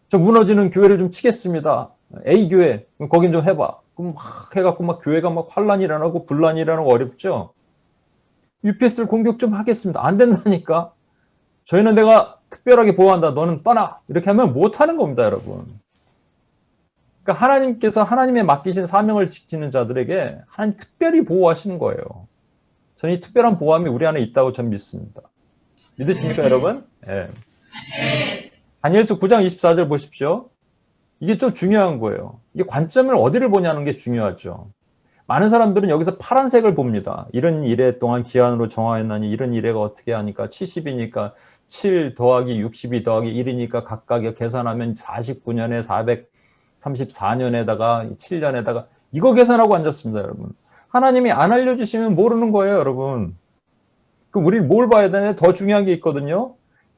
저 무너지는 교회를 좀 치겠습니다. A교회, 거긴 좀 해봐. 그럼 막 해갖고 막 교회가 막 환란이 일어나고 분란이 일어나고 어렵죠? UPS를 공격 좀 하겠습니다. 안 된다니까. 저희는 내가 특별하게 보호한다. 너는 떠나. 이렇게 하면 못 하는 겁니다, 여러분. 그러니까 하나님께서 하나님의 맡기신 사명을 지키는 자들에게 하나님 특별히 보호하시는 거예요. 저는 이 특별한 보호함이 우리 안에 있다고 저는 믿습니다. 믿으십니까, 여러분? 네. 다니엘서 9장 24절 보십시오. 이게 좀 중요한 거예요. 이게 관점을 어디를 보냐는 게 중요하죠. 많은 사람들은 여기서 파란색을 봅니다. 이런 일에 동안 기한으로 정하였나니 이런 일에가 어떻게 하니까 70이니까 7 더하기 62 더하기 1이니까 각각 계산하면 49년에 434년에다가 7년에다가 이거 계산하고 앉았습니다, 여러분. 하나님이 안 알려주시면 모르는 거예요, 여러분. 그럼 우리 뭘 봐야 되냐? 더 중요한 게 있거든요.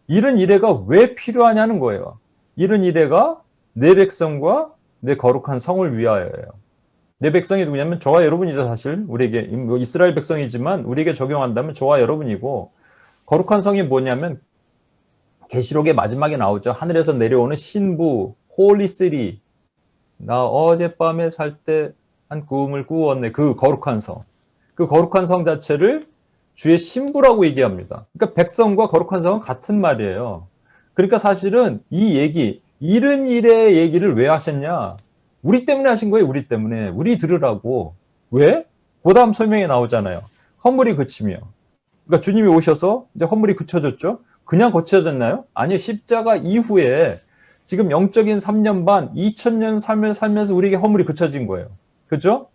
이런 이래가 왜 필요하냐는 거예요. 이런 이래가 내 백성과 내 거룩한 성을 위하여예요. 내 백성이 누구냐면 저와 여러분이죠, 사실. 우리에게 이스라엘 백성이지만 우리에게 적용한다면 저와 여러분이고 거룩한 성이 뭐냐면 계시록의 마지막에 나오죠. 하늘에서 내려오는 신부, 홀리 시티. 나 어젯밤에 살 때 한 꿈을 꾸었네. 그 거룩한 성. 그 거룩한 성 자체를 주의 신부라고 얘기합니다. 그러니까 백성과 거룩한 성은 같은 말이에요. 그러니까 사실은 이 얘기, 이런 일의 얘기를 왜 하셨냐? 우리 때문에 하신 거예요, 우리 때문에. 우리 들으라고. 왜? 그 다음 설명에 나오잖아요. 허물이 그치며. 그러니까 주님이 오셔서 이제 허물이 그쳐졌죠? 그냥 고쳐졌나요? 아니요, 십자가 이후에 지금 영적인 3년 반, 2000년 삶을 살면서 우리에게 허물이 그쳐진 거예요. 그죠?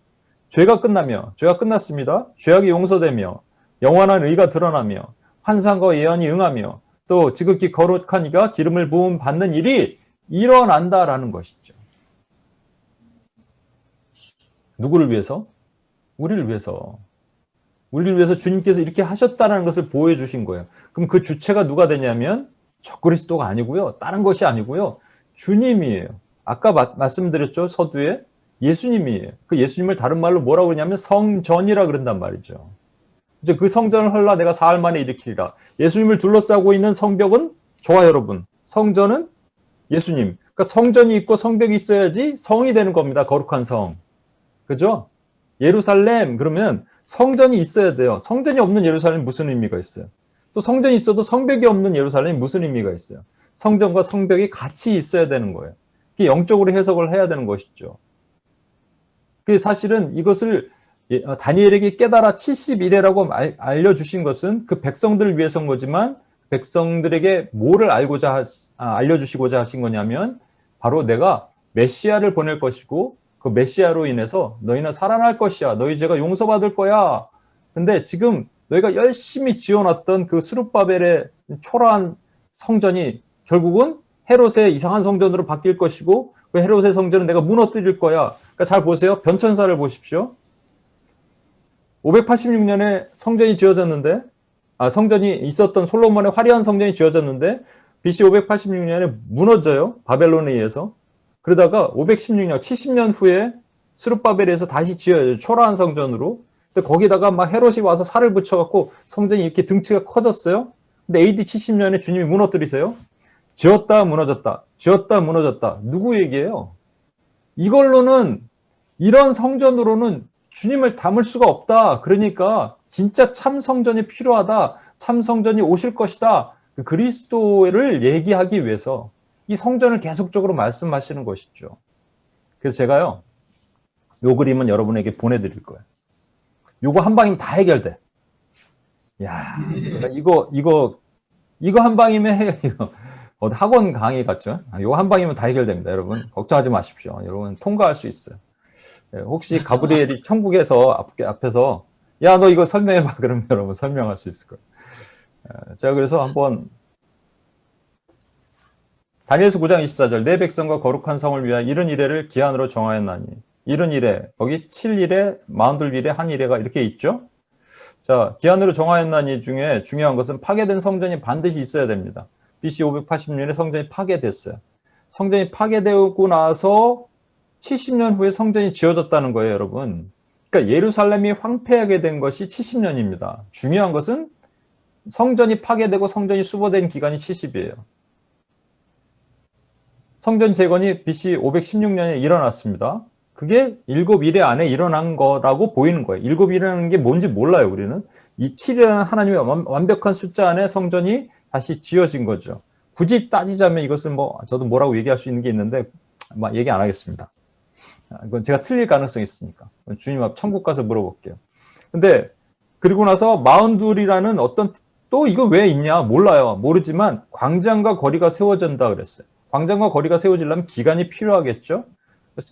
죄가 끝나며, 죄가 끝났습니다. 죄악이 용서되며, 영원한 의가 드러나며, 환상과 예언이 응하며, 또 지극히 거룩한 이가 기름을 부음 받는 일이 일어난다라는 것이죠. 누구를 위해서? 우리를 위해서. 우리를 위해서 주님께서 이렇게 하셨다는 것을 보여주신 거예요. 그럼 그 주체가 누가 되냐면 적그리스도가 아니고요. 다른 것이 아니고요. 주님이에요. 아까 말씀드렸죠. 서두에 예수님이에요. 그 예수님을 다른 말로 뭐라고 그러냐면 성전이라 그런단 말이죠. 이제 그 성전을 헐라 내가 사흘 만에 일으키리라. 예수님을 둘러싸고 있는 성벽은 좋아 여러분. 성전은 예수님. 그러니까 성전이 있고 성벽이 있어야지 성이 되는 겁니다. 거룩한 성. 그죠? 예루살렘 그러면 성전이 있어야 돼요. 성전이 없는 예루살렘 무슨 의미가 있어요? 또 성전이 있어도 성벽이 없는 예루살렘이 무슨 의미가 있어요? 성전과 성벽이 같이 있어야 되는 거예요. 그게 영적으로 해석을 해야 되는 것이죠. 그 사실은 이것을 다니엘에게 깨달아 70일에라고 알려주신 것은 그 백성들을 위해서인 거지만 백성들에게 뭐를 알려주시고자 하신 거냐면 바로 내가 메시아를 보낼 것이고 그 메시아로 인해서 너희는 살아날 것이야. 너희 죄가 용서받을 거야. 근데 지금 너희가 열심히 지어놨던 그 스룹바벨의 초라한 성전이 결국은 헤롯의 이상한 성전으로 바뀔 것이고 그 헤롯의 성전은 내가 무너뜨릴 거야. 그러니까 잘 보세요. 변천사를 보십시오. 586년에 성전이 지어졌는데 성전이 있었던 솔로몬의 화려한 성전이 지어졌는데 BC 586년에 무너져요. 바벨론에 의해서. 그러다가 516년, 70년 후에 스룹바벨에서 다시 지어요. 초라한 성전으로. 근데 거기다가 막 헤롯이 와서 살을 붙여갖고 성전이 이렇게 등치가 커졌어요. 근데 AD 70년에 주님이 무너뜨리세요. 지었다 무너졌다. 지었다 무너졌다. 누구 얘기예요? 이걸로는 이런 성전으로는 주님을 담을 수가 없다. 그러니까 진짜 참 성전이 필요하다. 참 성전이 오실 것이다. 그 그리스도를 얘기하기 위해서 이 성전을 계속적으로 말씀하시는 것이죠. 그래서 제가요, 요 그림은 여러분에게 보내드릴 거예요. 요거 한 방이면 다 해결돼. 야, 이거 한 방이면 학원 강의 같죠? 요거 한 방이면 다 해결됩니다, 여러분. 걱정하지 마십시오. 여러분 통과할 수 있어요. 혹시 가브리엘이 천국에서 앞에서 야, 너 이거 설명해봐. 그러면 여러분 설명할 수 있을 거예요. 제가 그래서 한번 다니엘서 9장 24절 내 백성과 거룩한 성을 위하여 70일을 기한으로 정하였나니 70일에 거기 7일에 42일에 한 일에가 이렇게 있죠. 자, 기한으로 정하였나니 중에 중요한 것은 파괴된 성전이 반드시 있어야 됩니다. BC 580년에 성전이 파괴됐어요. 성전이 파괴되고 나서 70년 후에 성전이 지어졌다는 거예요, 여러분. 그러니까 예루살렘이 황폐하게 된 것이 70년입니다. 중요한 것은 성전이 파괴되고 성전이 수보된 기간이 70이에요. 성전 재건이 BC 516년에 일어났습니다. 그게 7일에 안에 일어난 거라고 보이는 거예요. 7일이라는 게 뭔지 몰라요, 우리는. 이 7이라는 하나님의 완벽한 숫자 안에 성전이 다시 지어진 거죠. 굳이 따지자면 이것을 저도 뭐라고 얘기할 수 있는 게 있는데, 얘기 안 하겠습니다. 이건 제가 틀릴 가능성이 있으니까. 주님 앞 천국 가서 물어볼게요. 근데, 그리고 나서 42이라는 또 이거 왜 있냐? 몰라요. 모르지만 광장과 거리가 세워진다 그랬어요. 광장과 거리가 세워지려면 기간이 필요하겠죠.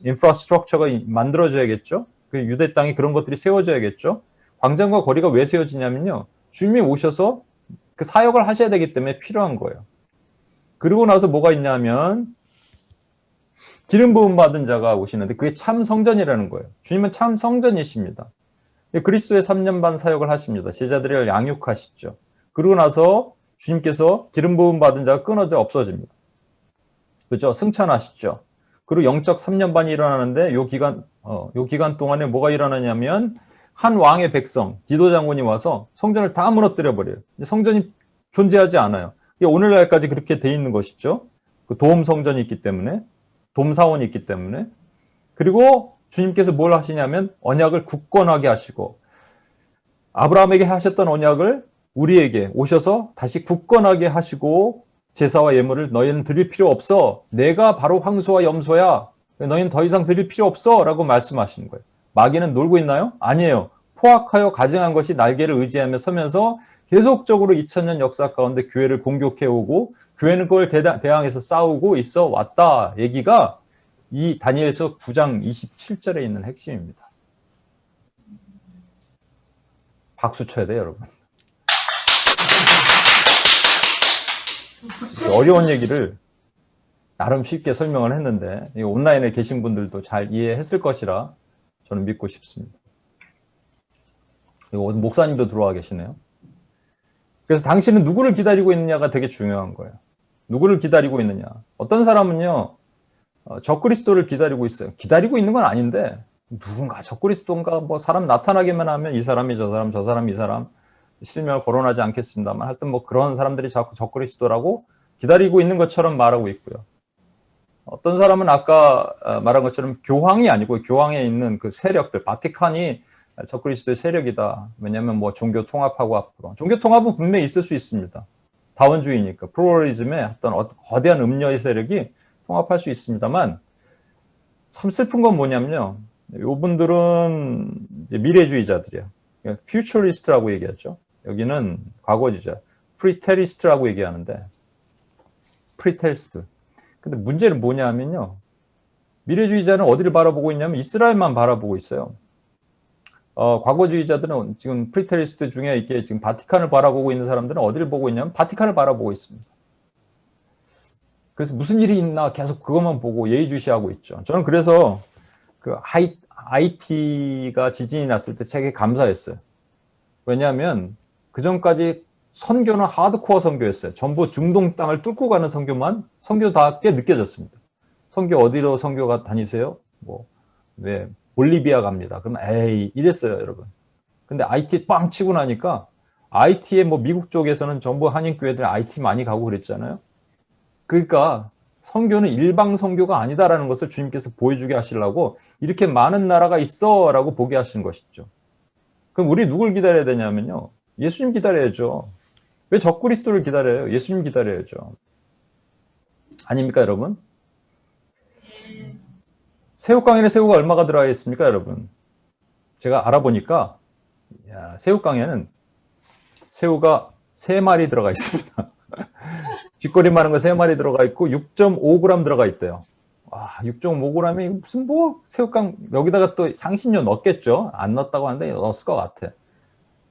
인프라스트럭처가 만들어져야겠죠. 그 유대 땅에 그런 것들이 세워져야겠죠. 광장과 거리가 왜 세워지냐면요. 주님이 오셔서 그 사역을 하셔야 되기 때문에 필요한 거예요. 그리고 나서 뭐가 있냐면 기름 부음 받은 자가 오시는데 그게 참 성전이라는 거예요. 주님은 참 성전이십니다. 그리스도의 3년 반 사역을 하십니다. 제자들을 양육하시죠. 그러고 나서 주님께서 기름 부음 받은 자가 끊어져 없어집니다. 그죠? 승천하시죠. 그리고 영적 3년 반이 일어나는데 요 기간 동안에 뭐가 일어나냐면 한 왕의 백성, 디도 장군이 와서 성전을 다 무너뜨려 버려요. 성전이 존재하지 않아요. 오늘날까지 그렇게 돼 있는 것이죠. 그 도움 성전이 있기 때문에, 돔 사원이 있기 때문에. 그리고 주님께서 뭘 하시냐면 언약을 굳건하게 하시고 아브라함에게 하셨던 언약을 우리에게 오셔서 다시 굳건하게 하시고 제사와 예물을 너희는 드릴 필요 없어. 내가 바로 황소와 염소야. 너희는 더 이상 드릴 필요 없어. 라고 말씀하시는 거예요. 마귀는 놀고 있나요? 아니에요. 포악하여 가증한 것이 날개를 의지하며 서면서 계속적으로 2000년 역사 가운데 교회를 공격해오고 교회는 그걸 대항해서 싸우고 있어 왔다. 얘기가 이 다니엘서 9장 27절에 있는 핵심입니다. 박수 쳐야 돼요, 여러분. 어려운 얘기를 나름 쉽게 설명을 했는데 온라인에 계신 분들도 잘 이해했을 것이라 저는 믿고 싶습니다. 목사님도 들어와 계시네요. 그래서 당신은 누구를 기다리고 있느냐가 되게 중요한 거예요. 누구를 기다리고 있느냐. 어떤 사람은요, 적그리스도를 기다리고 있어요. 기다리고 있는 건 아닌데, 누군가 적그리스도인가, 뭐 사람 나타나기만 하면 이 사람이 저 사람, 저 사람, 이 사람, 실명을 거론하지 않겠습니다만, 하여튼 뭐 그런 사람들이 자꾸 적그리스도라고 기다리고 있는 것처럼 말하고 있고요. 어떤 사람은 아까 말한 것처럼 교황이 아니고 교황에 있는 그 세력들, 바티칸이 적그리스도의 세력이다. 왜냐하면 뭐 종교 통합하고 앞으로. 종교 통합은 분명히 있을 수 있습니다. 다원주의니까. 플루럴리즘의 어떤 거대한 음녀의 세력이 통합할 수 있습니다만 참 슬픈 건 뭐냐면요. 이분들은 미래주의자들이에요. 퓨처리스트라고 얘기하죠. 여기는 과거주의자. 프리테리스트라고 얘기하는데 프리테리스트. 근데 문제는 뭐냐면요. 미래주의자는 어디를 바라보고 있냐면 이스라엘만 바라보고 있어요. 과거주의자들은 지금 프리테리스트 중에 이렇게 지금 바티칸을 바라보고 있는 사람들은 어디를 보고 있냐면 바티칸을 바라보고 있습니다. 그래서 무슨 일이 있나 계속 그것만 보고 예의주시하고 있죠. 저는 그래서 그 IT가 지진이 났을 때 되게 감사했어요. 왜냐하면 그 전까지 선교는 하드코어 선교였어요. 전부 중동 땅을 뚫고 가는 선교만 선교답게 느껴졌습니다. 선교 어디로 선교가 다니세요? 뭐 왜 볼리비아 갑니다. 그러면 에이 이랬어요, 여러분. 근데 IT 빵 치고 나니까 IT에 뭐 미국 쪽에서는 전부 한인교회들 IT 많이 가고 그랬잖아요. 그러니까 선교는 일방 선교가 아니다라는 것을 주님께서 보여주게 하시려고 이렇게 많은 나라가 있어라고 보게 하시는 것이죠. 그럼 우리 누굴 기다려야 되냐면요. 예수님 기다려야죠. 왜 적그리스도를 기다려요? 예수님 기다려야죠. 아닙니까, 여러분? 새우깡에는 새우가 얼마가 들어가 있습니까, 여러분? 제가 알아보니까 새우깡에는 새우가 3마리 들어가 있습니다. 쥐꼬리 많은 거 3마리 들어가 있고 6.5g 들어가 있대요. 와, 6.5g이 무슨 뭐 새우깡 여기다가 또 향신료 넣었겠죠? 안 넣었다고 하는데 넣었을 것 같아.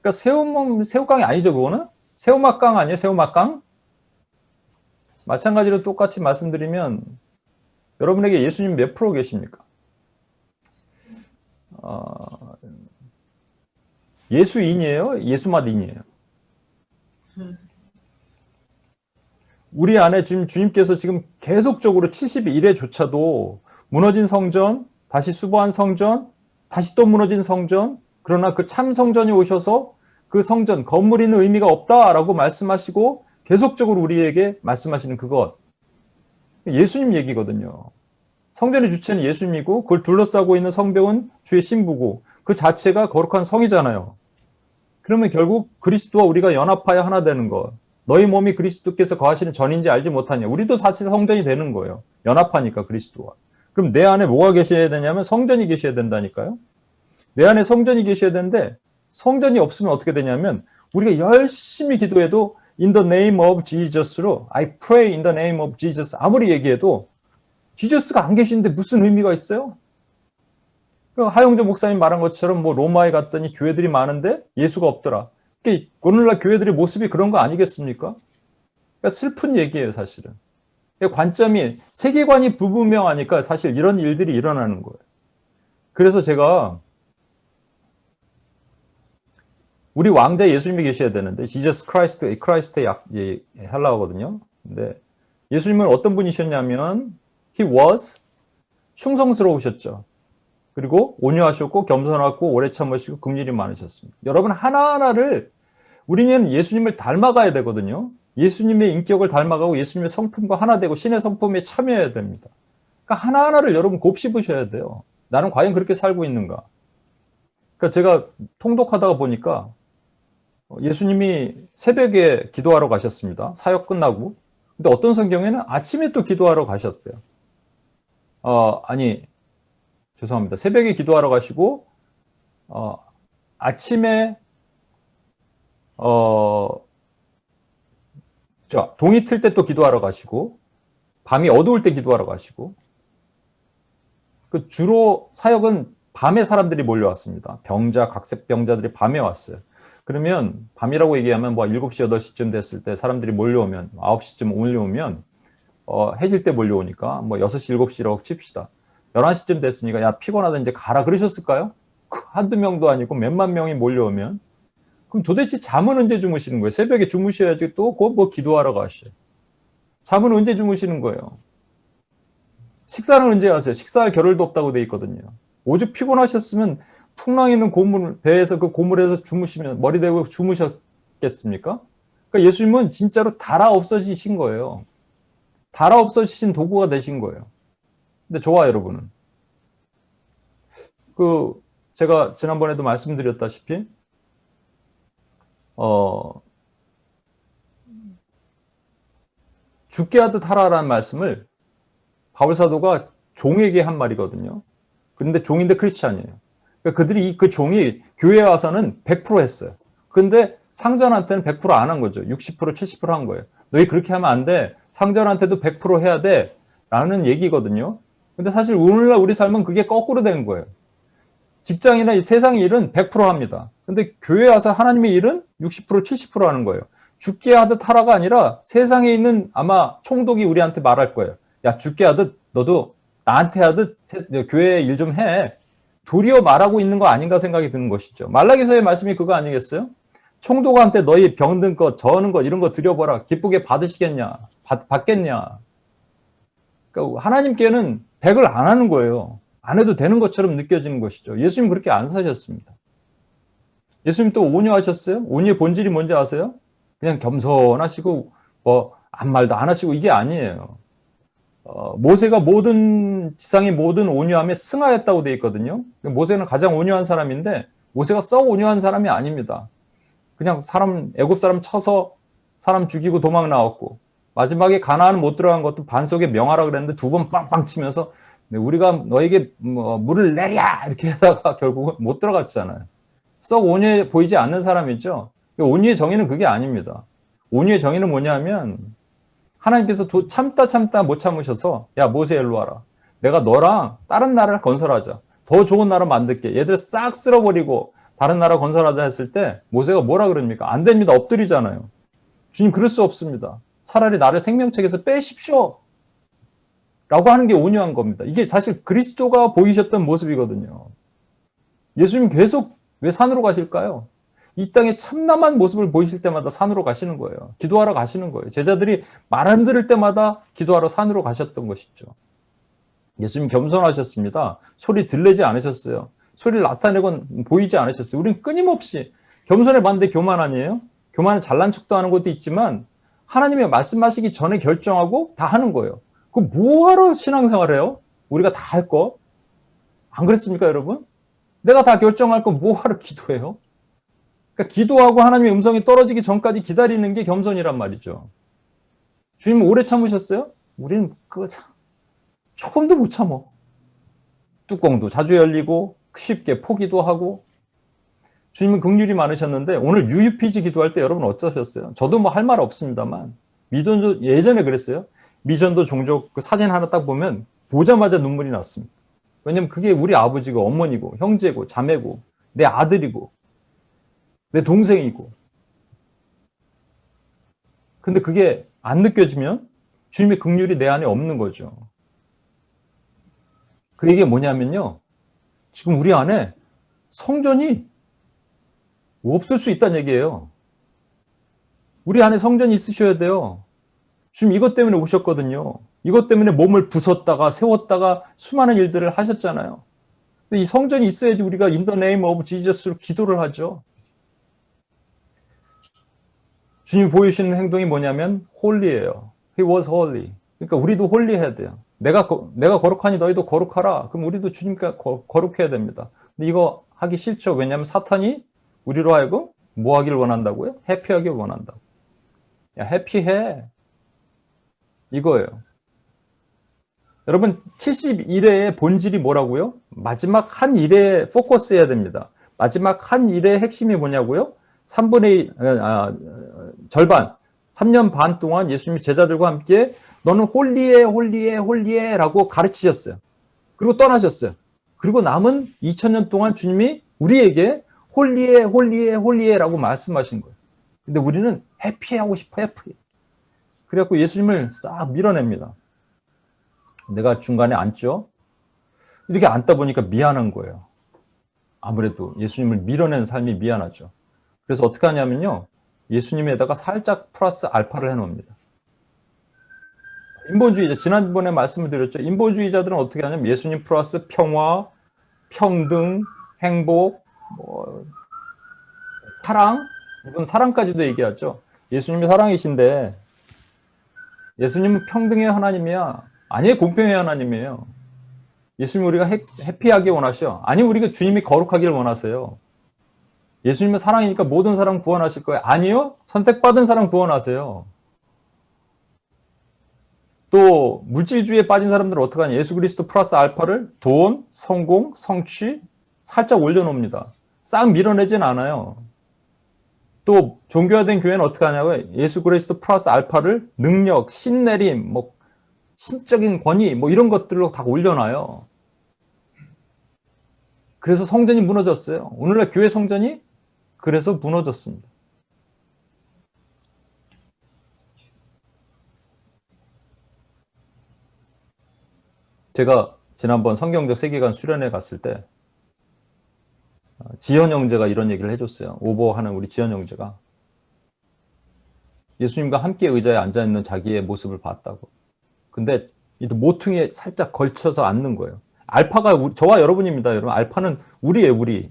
그러니까 새우깡이 아니죠, 그거는? 새우막강 아니에요? 새우막강? 마찬가지로 똑같이 말씀드리면 여러분에게 예수님 몇 프로 계십니까? 예수인이에요? 예수맛인이에요? 우리 안에 지금 주님께서 지금 계속적으로 71회조차도 무너진 성전, 다시 수보한 성전, 다시 또 무너진 성전, 그러나 그 참 성전이 오셔서 그 성전, 건물 있는 의미가 없다라고 말씀하시고 계속적으로 우리에게 말씀하시는 그것. 예수님 얘기거든요. 성전의 주체는 예수님이고 그걸 둘러싸고 있는 성벽은 주의 신부고 그 자체가 거룩한 성이잖아요. 그러면 결국 그리스도와 우리가 연합하여 하나 되는 것. 너희 몸이 그리스도께서 거하시는 전인지 알지 못하냐. 우리도 사실 성전이 되는 거예요. 연합하니까 그리스도와. 그럼 내 안에 뭐가 계셔야 되냐면 성전이 계셔야 된다니까요. 내 안에 성전이 계셔야 되는데 성전이 없으면 어떻게 되냐면 우리가 열심히 기도해도 in the name of Jesus로 I pray in the name of Jesus 아무리 얘기해도 지저스가 안 계시는데 무슨 의미가 있어요? 하용조 목사님 말한 것처럼 뭐 로마에 갔더니 교회들이 많은데 예수가 없더라. 오늘날 교회들의 모습이 그런 거 아니겠습니까? 그러니까 슬픈 얘기예요, 사실은. 관점이 세계관이 불분명하니까 사실 이런 일들이 일어나는 거예요. 그래서 제가 우리 왕자 예수님이 계셔야 되는데 지저스 크라이스트의 헬라어거든요. 근데 예수님은 어떤 분이셨냐면 He was 충성스러우셨죠. 그리고 온유하셨고 겸손하고 오래 참으시고 긍휼이 많으셨습니다. 여러분 하나하나를 우리는 예수님을 닮아가야 되거든요. 예수님의 인격을 닮아가고 예수님의 성품과 하나 되고 신의 성품에 참여해야 됩니다. 그러니까 하나하나를 여러분 곱씹으셔야 돼요. 나는 과연 그렇게 살고 있는가? 그러니까 제가 통독하다가 보니까 예수님이 새벽에 기도하러 가셨습니다. 사역 끝나고. 근데 어떤 성경에는 아침에 또 기도하러 가셨대요. 죄송합니다. 새벽에 기도하러 가시고, 아침에, 동이 틀 때 또 기도하러 가시고, 밤이 어두울 때 기도하러 가시고, 주로 사역은 밤에 사람들이 몰려왔습니다. 병자, 각색병자들이 밤에 왔어요. 그러면 밤이라고 얘기하면 뭐 7시, 8시쯤 됐을 때 사람들이 몰려오면, 9시쯤 몰려오면, 해질 때 몰려오니까 뭐 6시, 7시라고 칩시다. 11시쯤 됐으니까 야 피곤하다 이제 가라 그러셨을까요? 한두 명도 아니고 몇만 명이 몰려오면 그럼 도대체 잠은 언제 주무시는 거예요? 새벽에 주무셔야지 또 곧 뭐 기도하러 가셔요. 잠은 언제 주무시는 거예요? 식사는 언제 하세요? 식사할 겨를도 없다고 돼 있거든요. 오죽 피곤하셨으면 풍랑 있는 고물, 배에서 그 고물에서 주무시면 머리 대고 주무셨겠습니까? 그러니까 예수님은 진짜로 달아 없어지신 거예요. 달아 없어지신 도구가 되신 거예요. 근데 저와 여러분은 제가 지난번에도 말씀드렸다시피 죽게 하듯 하라라는 말씀을 바울 사도가 종에게 한 말이거든요. 그런데 종인데 크리스찬이에요. 그러니까 그들이 그 종이 교회에 와서는 100% 했어요. 근데 상전한테는 100% 안 한 거죠. 60%, 70%한 거예요. 너희 그렇게 하면 안 돼. 상전한테도 100% 해야 돼. 라는 얘기거든요. 근데 사실 오늘날 우리 삶은 그게 거꾸로 된 거예요. 직장이나 이 세상의 일은 100% 합니다. 근데 교회에 와서 하나님의 일은 60%, 70% 하는 거예요. 죽게 하듯 하라가 아니라 세상에 있는 아마 총독이 우리한테 말할 거예요. 야, 죽게 하듯 너도 나한테 하듯 교회 일 좀 해. 도리어 말하고 있는 거 아닌가 생각이 드는 것이죠. 말라기서의 말씀이 그거 아니겠어요? 총독한테 너희 병든 것, 저는 것 이런 거 드려보라. 기쁘게 받으시겠냐? 받겠냐? 그러니까 하나님께는 100을 안 하는 거예요. 안 해도 되는 것처럼 느껴지는 것이죠. 예수님 그렇게 안 사셨습니다. 예수님 또 온유하셨어요? 온유의 본질이 뭔지 아세요? 그냥 겸손하시고 아무 말도 안 하시고 이게 아니에요. 모세가 지상의 모든 온유함에 승하였다고 되어 있거든요. 모세는 가장 온유한 사람인데 모세가 썩 온유한 사람이 아닙니다. 그냥 애굽 사람 쳐서 사람 죽이고 도망 나왔고 마지막에 가나안 못 들어간 것도 반석에 명하라 그랬는데 2번 빵빵 치면서 우리가 너에게 물을 내랴 이렇게 하다가 결국은 못 들어갔잖아요. 썩 온유해 보이지 않는 사람이죠. 온유의 정의는 그게 아닙니다. 온유의 정의는 뭐냐면 하나님께서 참다 못 참으셔서 야 모세 일로 와라. 내가 너랑 다른 나라를 건설하자. 더 좋은 나라 만들게. 얘들 싹 쓸어버리고 다른 나라 건설하자 했을 때 모세가 뭐라 그럽니까? 안 됩니다. 엎드리잖아요. 주님 그럴 수 없습니다. 차라리 나를 생명책에서 빼십시오. 라고 하는 게 온유한 겁니다. 이게 사실 그리스도가 보이셨던 모습이거든요. 예수님 계속 왜 산으로 가실까요? 이 땅에 참남한 모습을 보이실 때마다 산으로 가시는 거예요. 기도하러 가시는 거예요. 제자들이 말 안 들을 때마다 기도하러 산으로 가셨던 것이죠. 예수님 겸손하셨습니다. 소리 들리지 않으셨어요. 소리를 나타내곤 보이지 않으셨어요. 우리는 끊임없이 겸손에 반대 교만 아니에요? 교만은 잘난 척도 하는 것도 있지만 하나님의 말씀하시기 전에 결정하고 다 하는 거예요. 그럼 뭐하러 신앙생활해요? 우리가 다 할 거? 안 그랬습니까, 여러분? 내가 다 결정할 거 뭐하러 기도해요? 그러니까 기도하고 하나님의 음성이 떨어지기 전까지 기다리는 게 겸손이란 말이죠. 주님은 오래 참으셨어요? 우리는 조금도 못 참어. 뚜껑도 자주 열리고 쉽게 포기도 하고. 주님은 긍휼이 많으셨는데 오늘 UUPG 기도할 때 여러분 어떠셨어요? 저도 뭐 할 말 없습니다만 미전도 예전에 그랬어요. 미전도 종족 그 사진 하나 딱 보면 보자마자 눈물이 났습니다. 왜냐면 그게 우리 아버지고 어머니고 형제고 자매고 내 아들이고 내 동생이고. 근데 그게 안 느껴지면 주님의 긍휼이 내 안에 없는 거죠. 그 얘기가 뭐냐면요. 지금 우리 안에 성전이 없을 수 있다는 얘기예요. 우리 안에 성전이 있으셔야 돼요. 주님 이것 때문에 오셨거든요. 이것 때문에 몸을 부쉈다가 세웠다가 수많은 일들을 하셨잖아요. 근데 이 성전이 있어야지 우리가 in the name of Jesus로 기도를 하죠. 주님이 보이시는 행동이 뭐냐면 홀리예요. He was holy. 그러니까 우리도 홀리해야 돼요. 내가 거룩하니 너희도 거룩하라. 그럼 우리도 주님께 거룩해야 됩니다. 근데 이거 하기 싫죠. 왜냐하면 사탄이 우리로 하여금 뭐 하길 원한다고요? 해피하길 원한다고. 야, 해피해. 이거예요. 여러분 71회의 본질이 뭐라고요? 마지막 한 일에 포커스 해야 됩니다. 마지막 한 일의 핵심이 뭐냐고요? 3분의 절반 3년 반 동안 예수님이 제자들과 함께 너는 홀리해 홀리해 홀리해 라고 가르치셨어요. 그리고 떠나셨어요. 그리고 남은 2000년 동안 주님이 우리에게 홀리해 홀리해 홀리해 라고 말씀하신 거예요. 근데 우리는 해피하고 싶어 해피. 그래갖고 예수님을 싹 밀어냅니다. 내가 중간에 앉죠. 이렇게 앉다 보니까 미안한 거예요. 아무래도 예수님을 밀어낸 삶이 미안하죠. 그래서 어떻게 하냐면요. 예수님에다가 살짝 플러스 알파를 해놓습니다. 인본주의자, 지난번에 말씀을 드렸죠. 인본주의자들은 어떻게 하냐면 예수님 플러스 평화, 평등, 행복, 사랑, 이건 사랑까지도 얘기하죠. 예수님이 사랑이신데 예수님은 평등의 하나님이야? 아니에요. 공평의 하나님이에요. 예수님 우리가 해피하게 원하셔? 아니, 우리가 주님이 거룩하기를 원하세요. 예수님은 사랑이니까 모든 사람 구원하실 거예요? 아니요. 선택받은 사람 구원하세요. 또 물질주의에 빠진 사람들은 어떻게 하냐? 예수 그리스도 플러스 알파를 돈, 성공, 성취 살짝 올려놓습니다. 싹 밀어내진 않아요. 또 종교화된 교회는 어떻게 하냐고요? 예수 그리스도 플러스 알파를 능력, 신내림, 신적인 권위 이런 것들로 다 올려놔요. 그래서 성전이 무너졌어요. 오늘날 교회 성전이 그래서 무너졌습니다. 제가 지난번 성경적 세계관 수련회 갔을 때 지현 형제가 이런 얘기를 해줬어요. 오버하는 우리 지현 형제가 예수님과 함께 의자에 앉아있는 자기의 모습을 봤다고. 근데 모퉁이에 살짝 걸쳐서 앉는 거예요. 알파가 저와 여러분입니다. 여러분, 알파는 우리예요. 우리.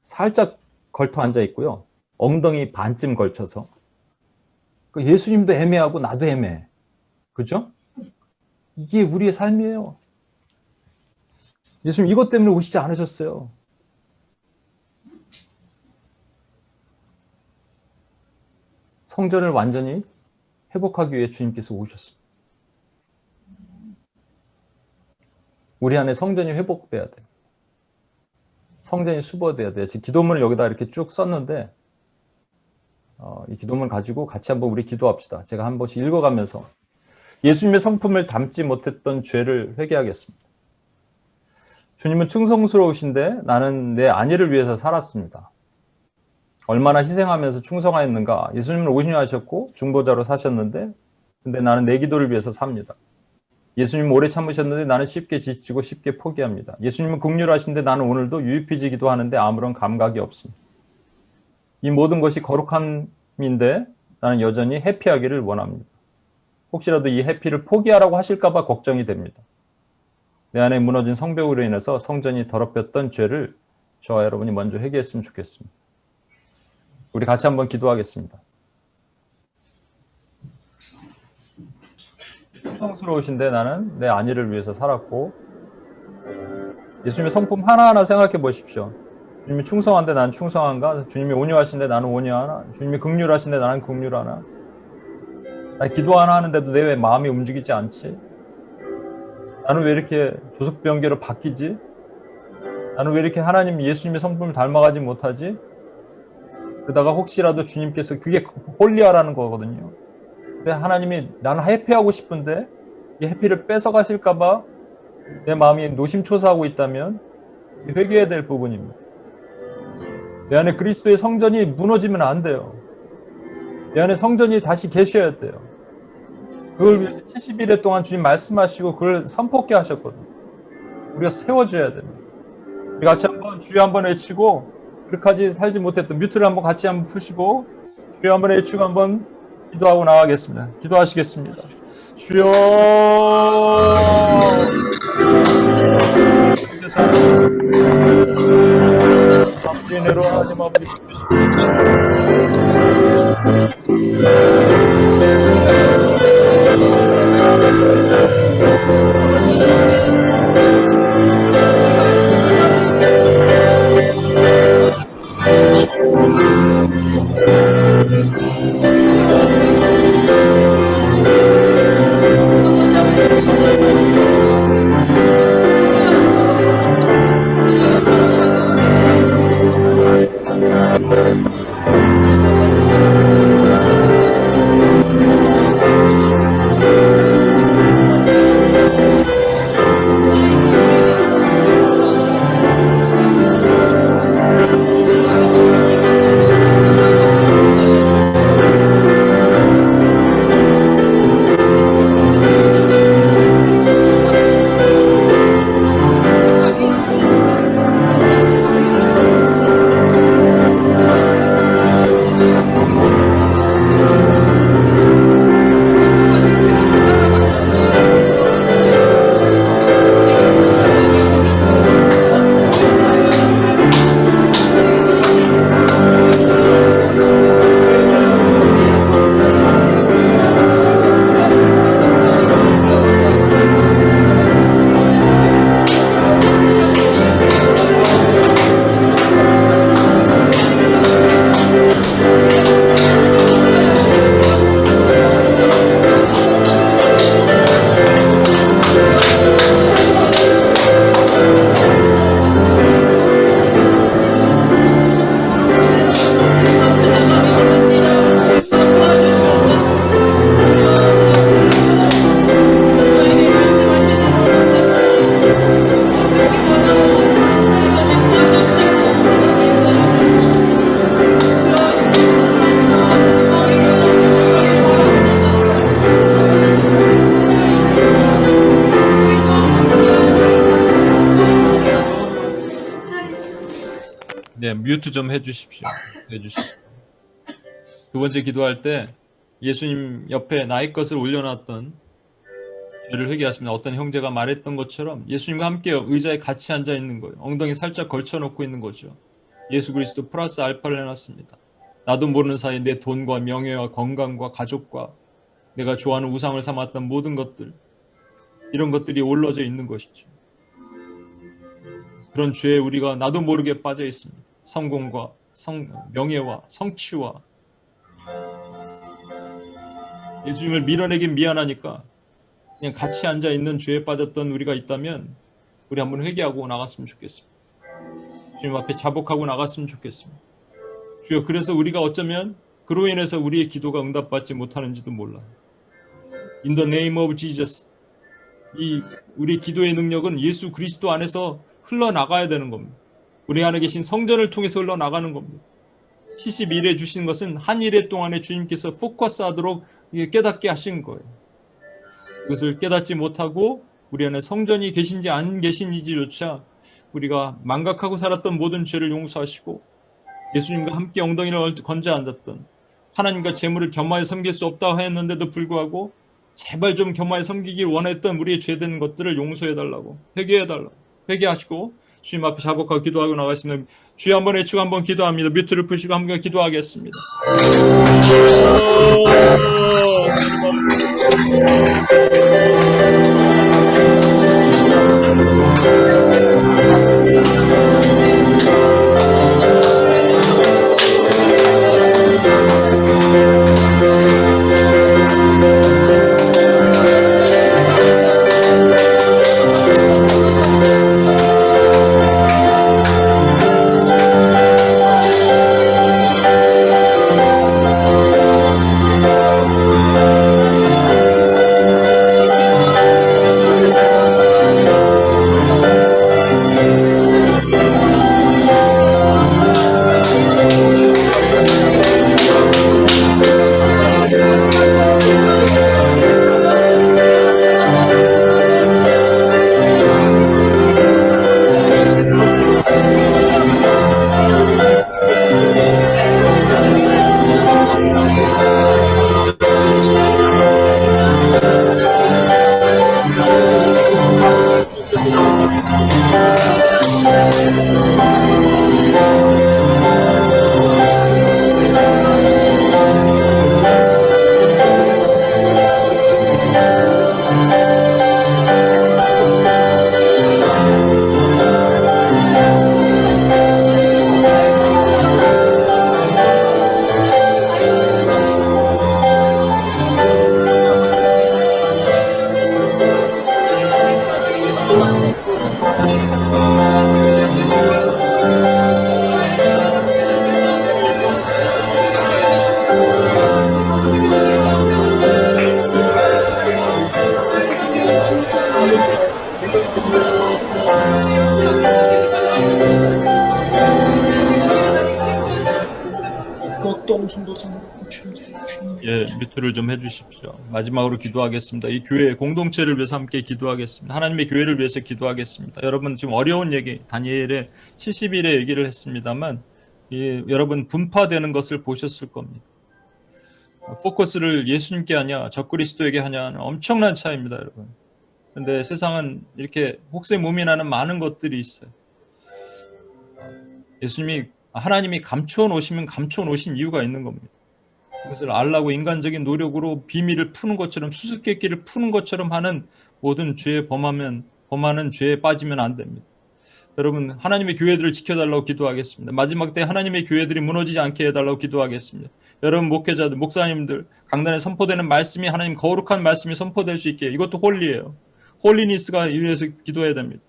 살짝 걸터 앉아있고요. 엉덩이 반쯤 걸쳐서. 예수님도 애매하고 나도 애매해. 그죠? 이게 우리의 삶이에요. 예수님 이것 때문에 오시지 않으셨어요. 성전을 완전히 회복하기 위해 주님께서 오셨습니다. 우리 안에 성전이 회복돼야 돼요. 성전이 수보돼야 돼요. 지금 기도문을 여기다 이렇게 쭉 썼는데 이 기도문을 가지고 같이 한번 우리 기도합시다. 제가 한 번씩 읽어가면서 예수님의 성품을 담지 못했던 죄를 회개하겠습니다. 주님은 충성스러우신데 나는 내 안위를 위해서 살았습니다. 얼마나 희생하면서 충성하였는가. 예수님은 오신이 하셨고 중보자로 사셨는데 근데 나는 내 기도를 위해서 삽니다. 예수님은 오래 참으셨는데 나는 쉽게 지치고 쉽게 포기합니다. 예수님은 긍휼하신데 나는 오늘도 유유피지기도 하는데 아무런 감각이 없습니다. 이 모든 것이 거룩함인데 나는 여전히 해피하기를 원합니다. 혹시라도 이 해피를 포기하라고 하실까 봐 걱정이 됩니다. 내 안에 무너진 성벽으로 인해서 성전이 더럽혔던 죄를 저와 여러분이 먼저 회개했으면 좋겠습니다. 우리 같이 한번 기도하겠습니다. 충성스러우신데 나는 내 안위를 위해서 살았고 예수님의 성품 하나하나 생각해 보십시오. 주님이 충성한데 나는 충성한가? 주님이 온유하신데 나는 온유하나? 주님이 긍휼하신데 나는 긍휼하나? 나 기도 하나 하는데도 내 왜 마음이 움직이지 않지? 나는 왜 이렇게 조석변개로 바뀌지? 나는 왜 이렇게 하나님 예수님의 성품을 닮아가지 못하지? 그러다가 혹시라도 주님께서 그게 홀리하라는 거거든요. 근데 하나님이 나는 해피하고 싶은데 이 해피를 뺏어가실까 봐 내 마음이 노심초사하고 있다면 회개해야 될 부분입니다. 내 안에 그리스도의 성전이 무너지면 안 돼요. 내 안에 성전이 다시 계셔야 돼요. 그걸 위해서 70일에 동안 주님 말씀하시고 그걸 선포케 하셨거든요. 우리가 세워줘야 됩니다. 우리 같이 한번 주여 한번 외치고 그렇게까지 살지 못했던 뮤트를 한번 같이 한번 푸시고 주여 한번 외치고 한번 기도하고 나가겠습니다. 기도하시겠습니다. 주여 아버지의 은혜로 하나님 아버지 네, 뮤트 좀 해주십시오. 두 번째 기도할 때 예수님 옆에 나의 것을 올려놨던 죄를 회개하십니다. 어떤 형제가 말했던 것처럼 예수님과 함께 의자에 같이 앉아 있는 거예요. 엉덩이 살짝 걸쳐놓고 있는 거죠. 예수 그리스도 플러스 알파를 해놨습니다. 나도 모르는 사이에 내 돈과 명예와 건강과 가족과 내가 좋아하는 우상을 삼았던 모든 것들, 이런 것들이 올라져 있는 것이죠. 그런 죄에 우리가 나도 모르게 빠져 있습니다. 성공과 명예와 성취와 예수님을 밀어내긴 미안하니까 그냥 같이 앉아 있는 죄에 빠졌던 우리가 있다면 우리 한번 회개하고 나갔으면 좋겠습니다. 주님 앞에 자복하고 나갔으면 좋겠습니다. 주여, 그래서 우리가 어쩌면 그로 인해서 우리의 기도가 응답받지 못하는지도 몰라요. In the name of Jesus, 우리 기도의 능력은 예수 그리스도 안에서 흘러나가야 되는 겁니다. 우리 안에 계신 성전을 통해서 흘러나가는 겁니다. 71에 주신 것은 한 일해 동안에 주님께서 포커스하도록 깨닫게 하신 거예요. 그것을 깨닫지 못하고 우리 안에 성전이 계신지 안 계신지조차 우리가 망각하고 살았던 모든 죄를 용서하시고 예수님과 함께 엉덩이를 건져 앉았던, 하나님과 재물을 겸하여 섬길 수 없다고 하였는데도 불구하고 제발 좀 겸하여 섬기길 원했던 우리의 죄된 것들을 용서해달라고, 회개해달라고, 회개하시고 주님 앞에 자복하고 기도하고 나가겠습니다. 주여 한번 외치고 한번 기도합니다. 뮤트를 푸시고 한번 기도하겠습니다. 예, 뮤트를 좀 해주십시오. 마지막으로 기도하겠습니다. 이 교회 공동체를 위해서 함께 기도하겠습니다. 하나님의 교회를 위해서 기도하겠습니다. 여러분 지금 어려운 얘기, 다니엘의 70일의 얘기를 했습니다만 여러분 분파되는 것을 보셨을 겁니다. 포커스를 예수님께 하냐 적그리스도에게 하냐는 엄청난 차이입니다, 여러분. 그런데 세상은 이렇게 혹세무민하는 많은 것들이 있어요. 하나님이 감추어 놓으시면 감추어 놓으신 이유가 있는 겁니다. 그것을 알라고 인간적인 노력으로 비밀을 푸는 것처럼, 수수께끼를 푸는 것처럼 하는 모든 죄에 범하는 죄에 빠지면 안 됩니다. 여러분, 하나님의 교회들을 지켜달라고 기도하겠습니다. 마지막 때 하나님의 교회들이 무너지지 않게 해달라고 기도하겠습니다. 여러분 목회자들, 목사님들, 강단에 선포되는 말씀이 하나님 거룩한 말씀이 선포될 수 있게, 이것도 홀리예요. 홀리니스가 위해서 기도해야 됩니다.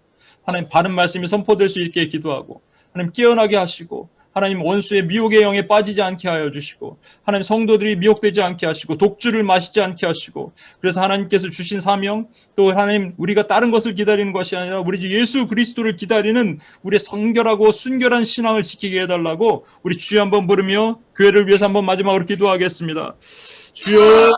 하나님 바른 말씀이 선포될 수 있게 기도하고, 하나님 깨어나게 하시고, 하나님 원수의 미혹의 영에 빠지지 않게 하여 주시고, 하나님 성도들이 미혹되지 않게 하시고, 독주를 마시지 않게 하시고, 그래서 하나님께서 주신 사명, 또 하나님 우리가 다른 것을 기다리는 것이 아니라 우리 주 예수 그리스도를 기다리는 우리의 성결하고 순결한 신앙을 지키게 해달라고 우리 주여 한번 부르며 교회를 위해서 한번 마지막으로 기도하겠습니다. 주여.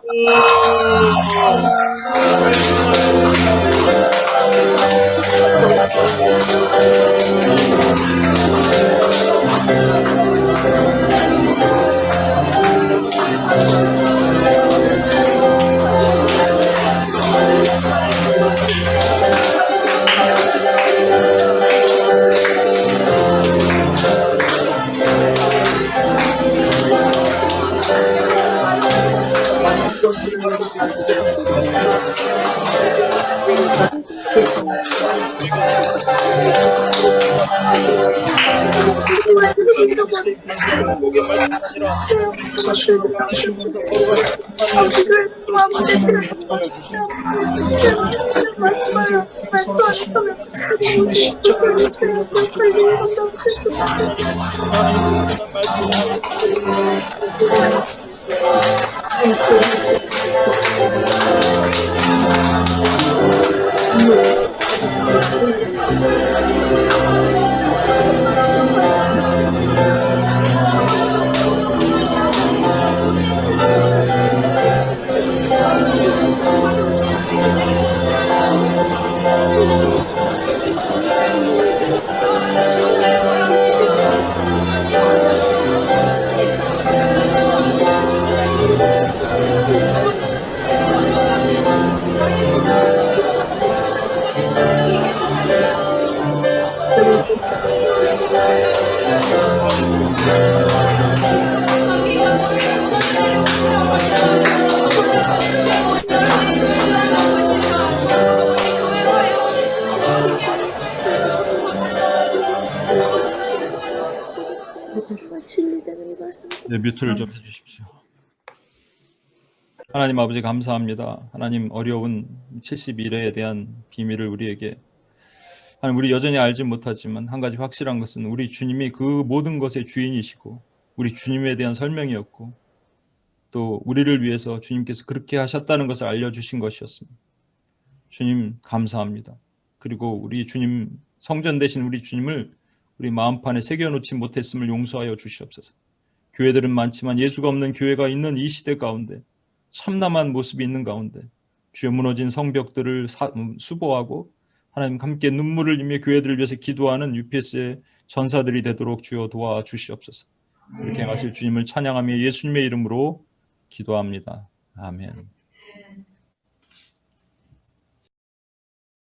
목의 말씀이 아니라 사실로 드시면서 네, 뮤트를 좀 해주십시오. 하나님 아버지 감사합니다. 하나님 어려운 70일에 대한 비밀을 우리에게 하나님 우리 여전히 알지 못하지만 한 가지 확실한 것은 우리 주님이 그 모든 것의 주인이시고 우리 주님에 대한 설명이었고 또 우리를 위해서 주님께서 그렇게 하셨다는 것을 알려주신 것이었습니다. 주님 감사합니다. 그리고 우리 주님 성전 되신 우리 주님을 우리 마음판에 새겨놓지 못했음을 용서하여 주시옵소서. 교회들은 많지만 예수가 없는 교회가 있는 이 시대 가운데 참담한 모습이 있는 가운데 주여 무너진 성벽들을 수보하고 하나님 함께 눈물을 흘리며 교회들을 위해서 기도하는 UPS의 전사들이 되도록 주여 도와주시옵소서. 이렇게 행하실 주님을 찬양하며 예수님의 이름으로 기도합니다. 아멘.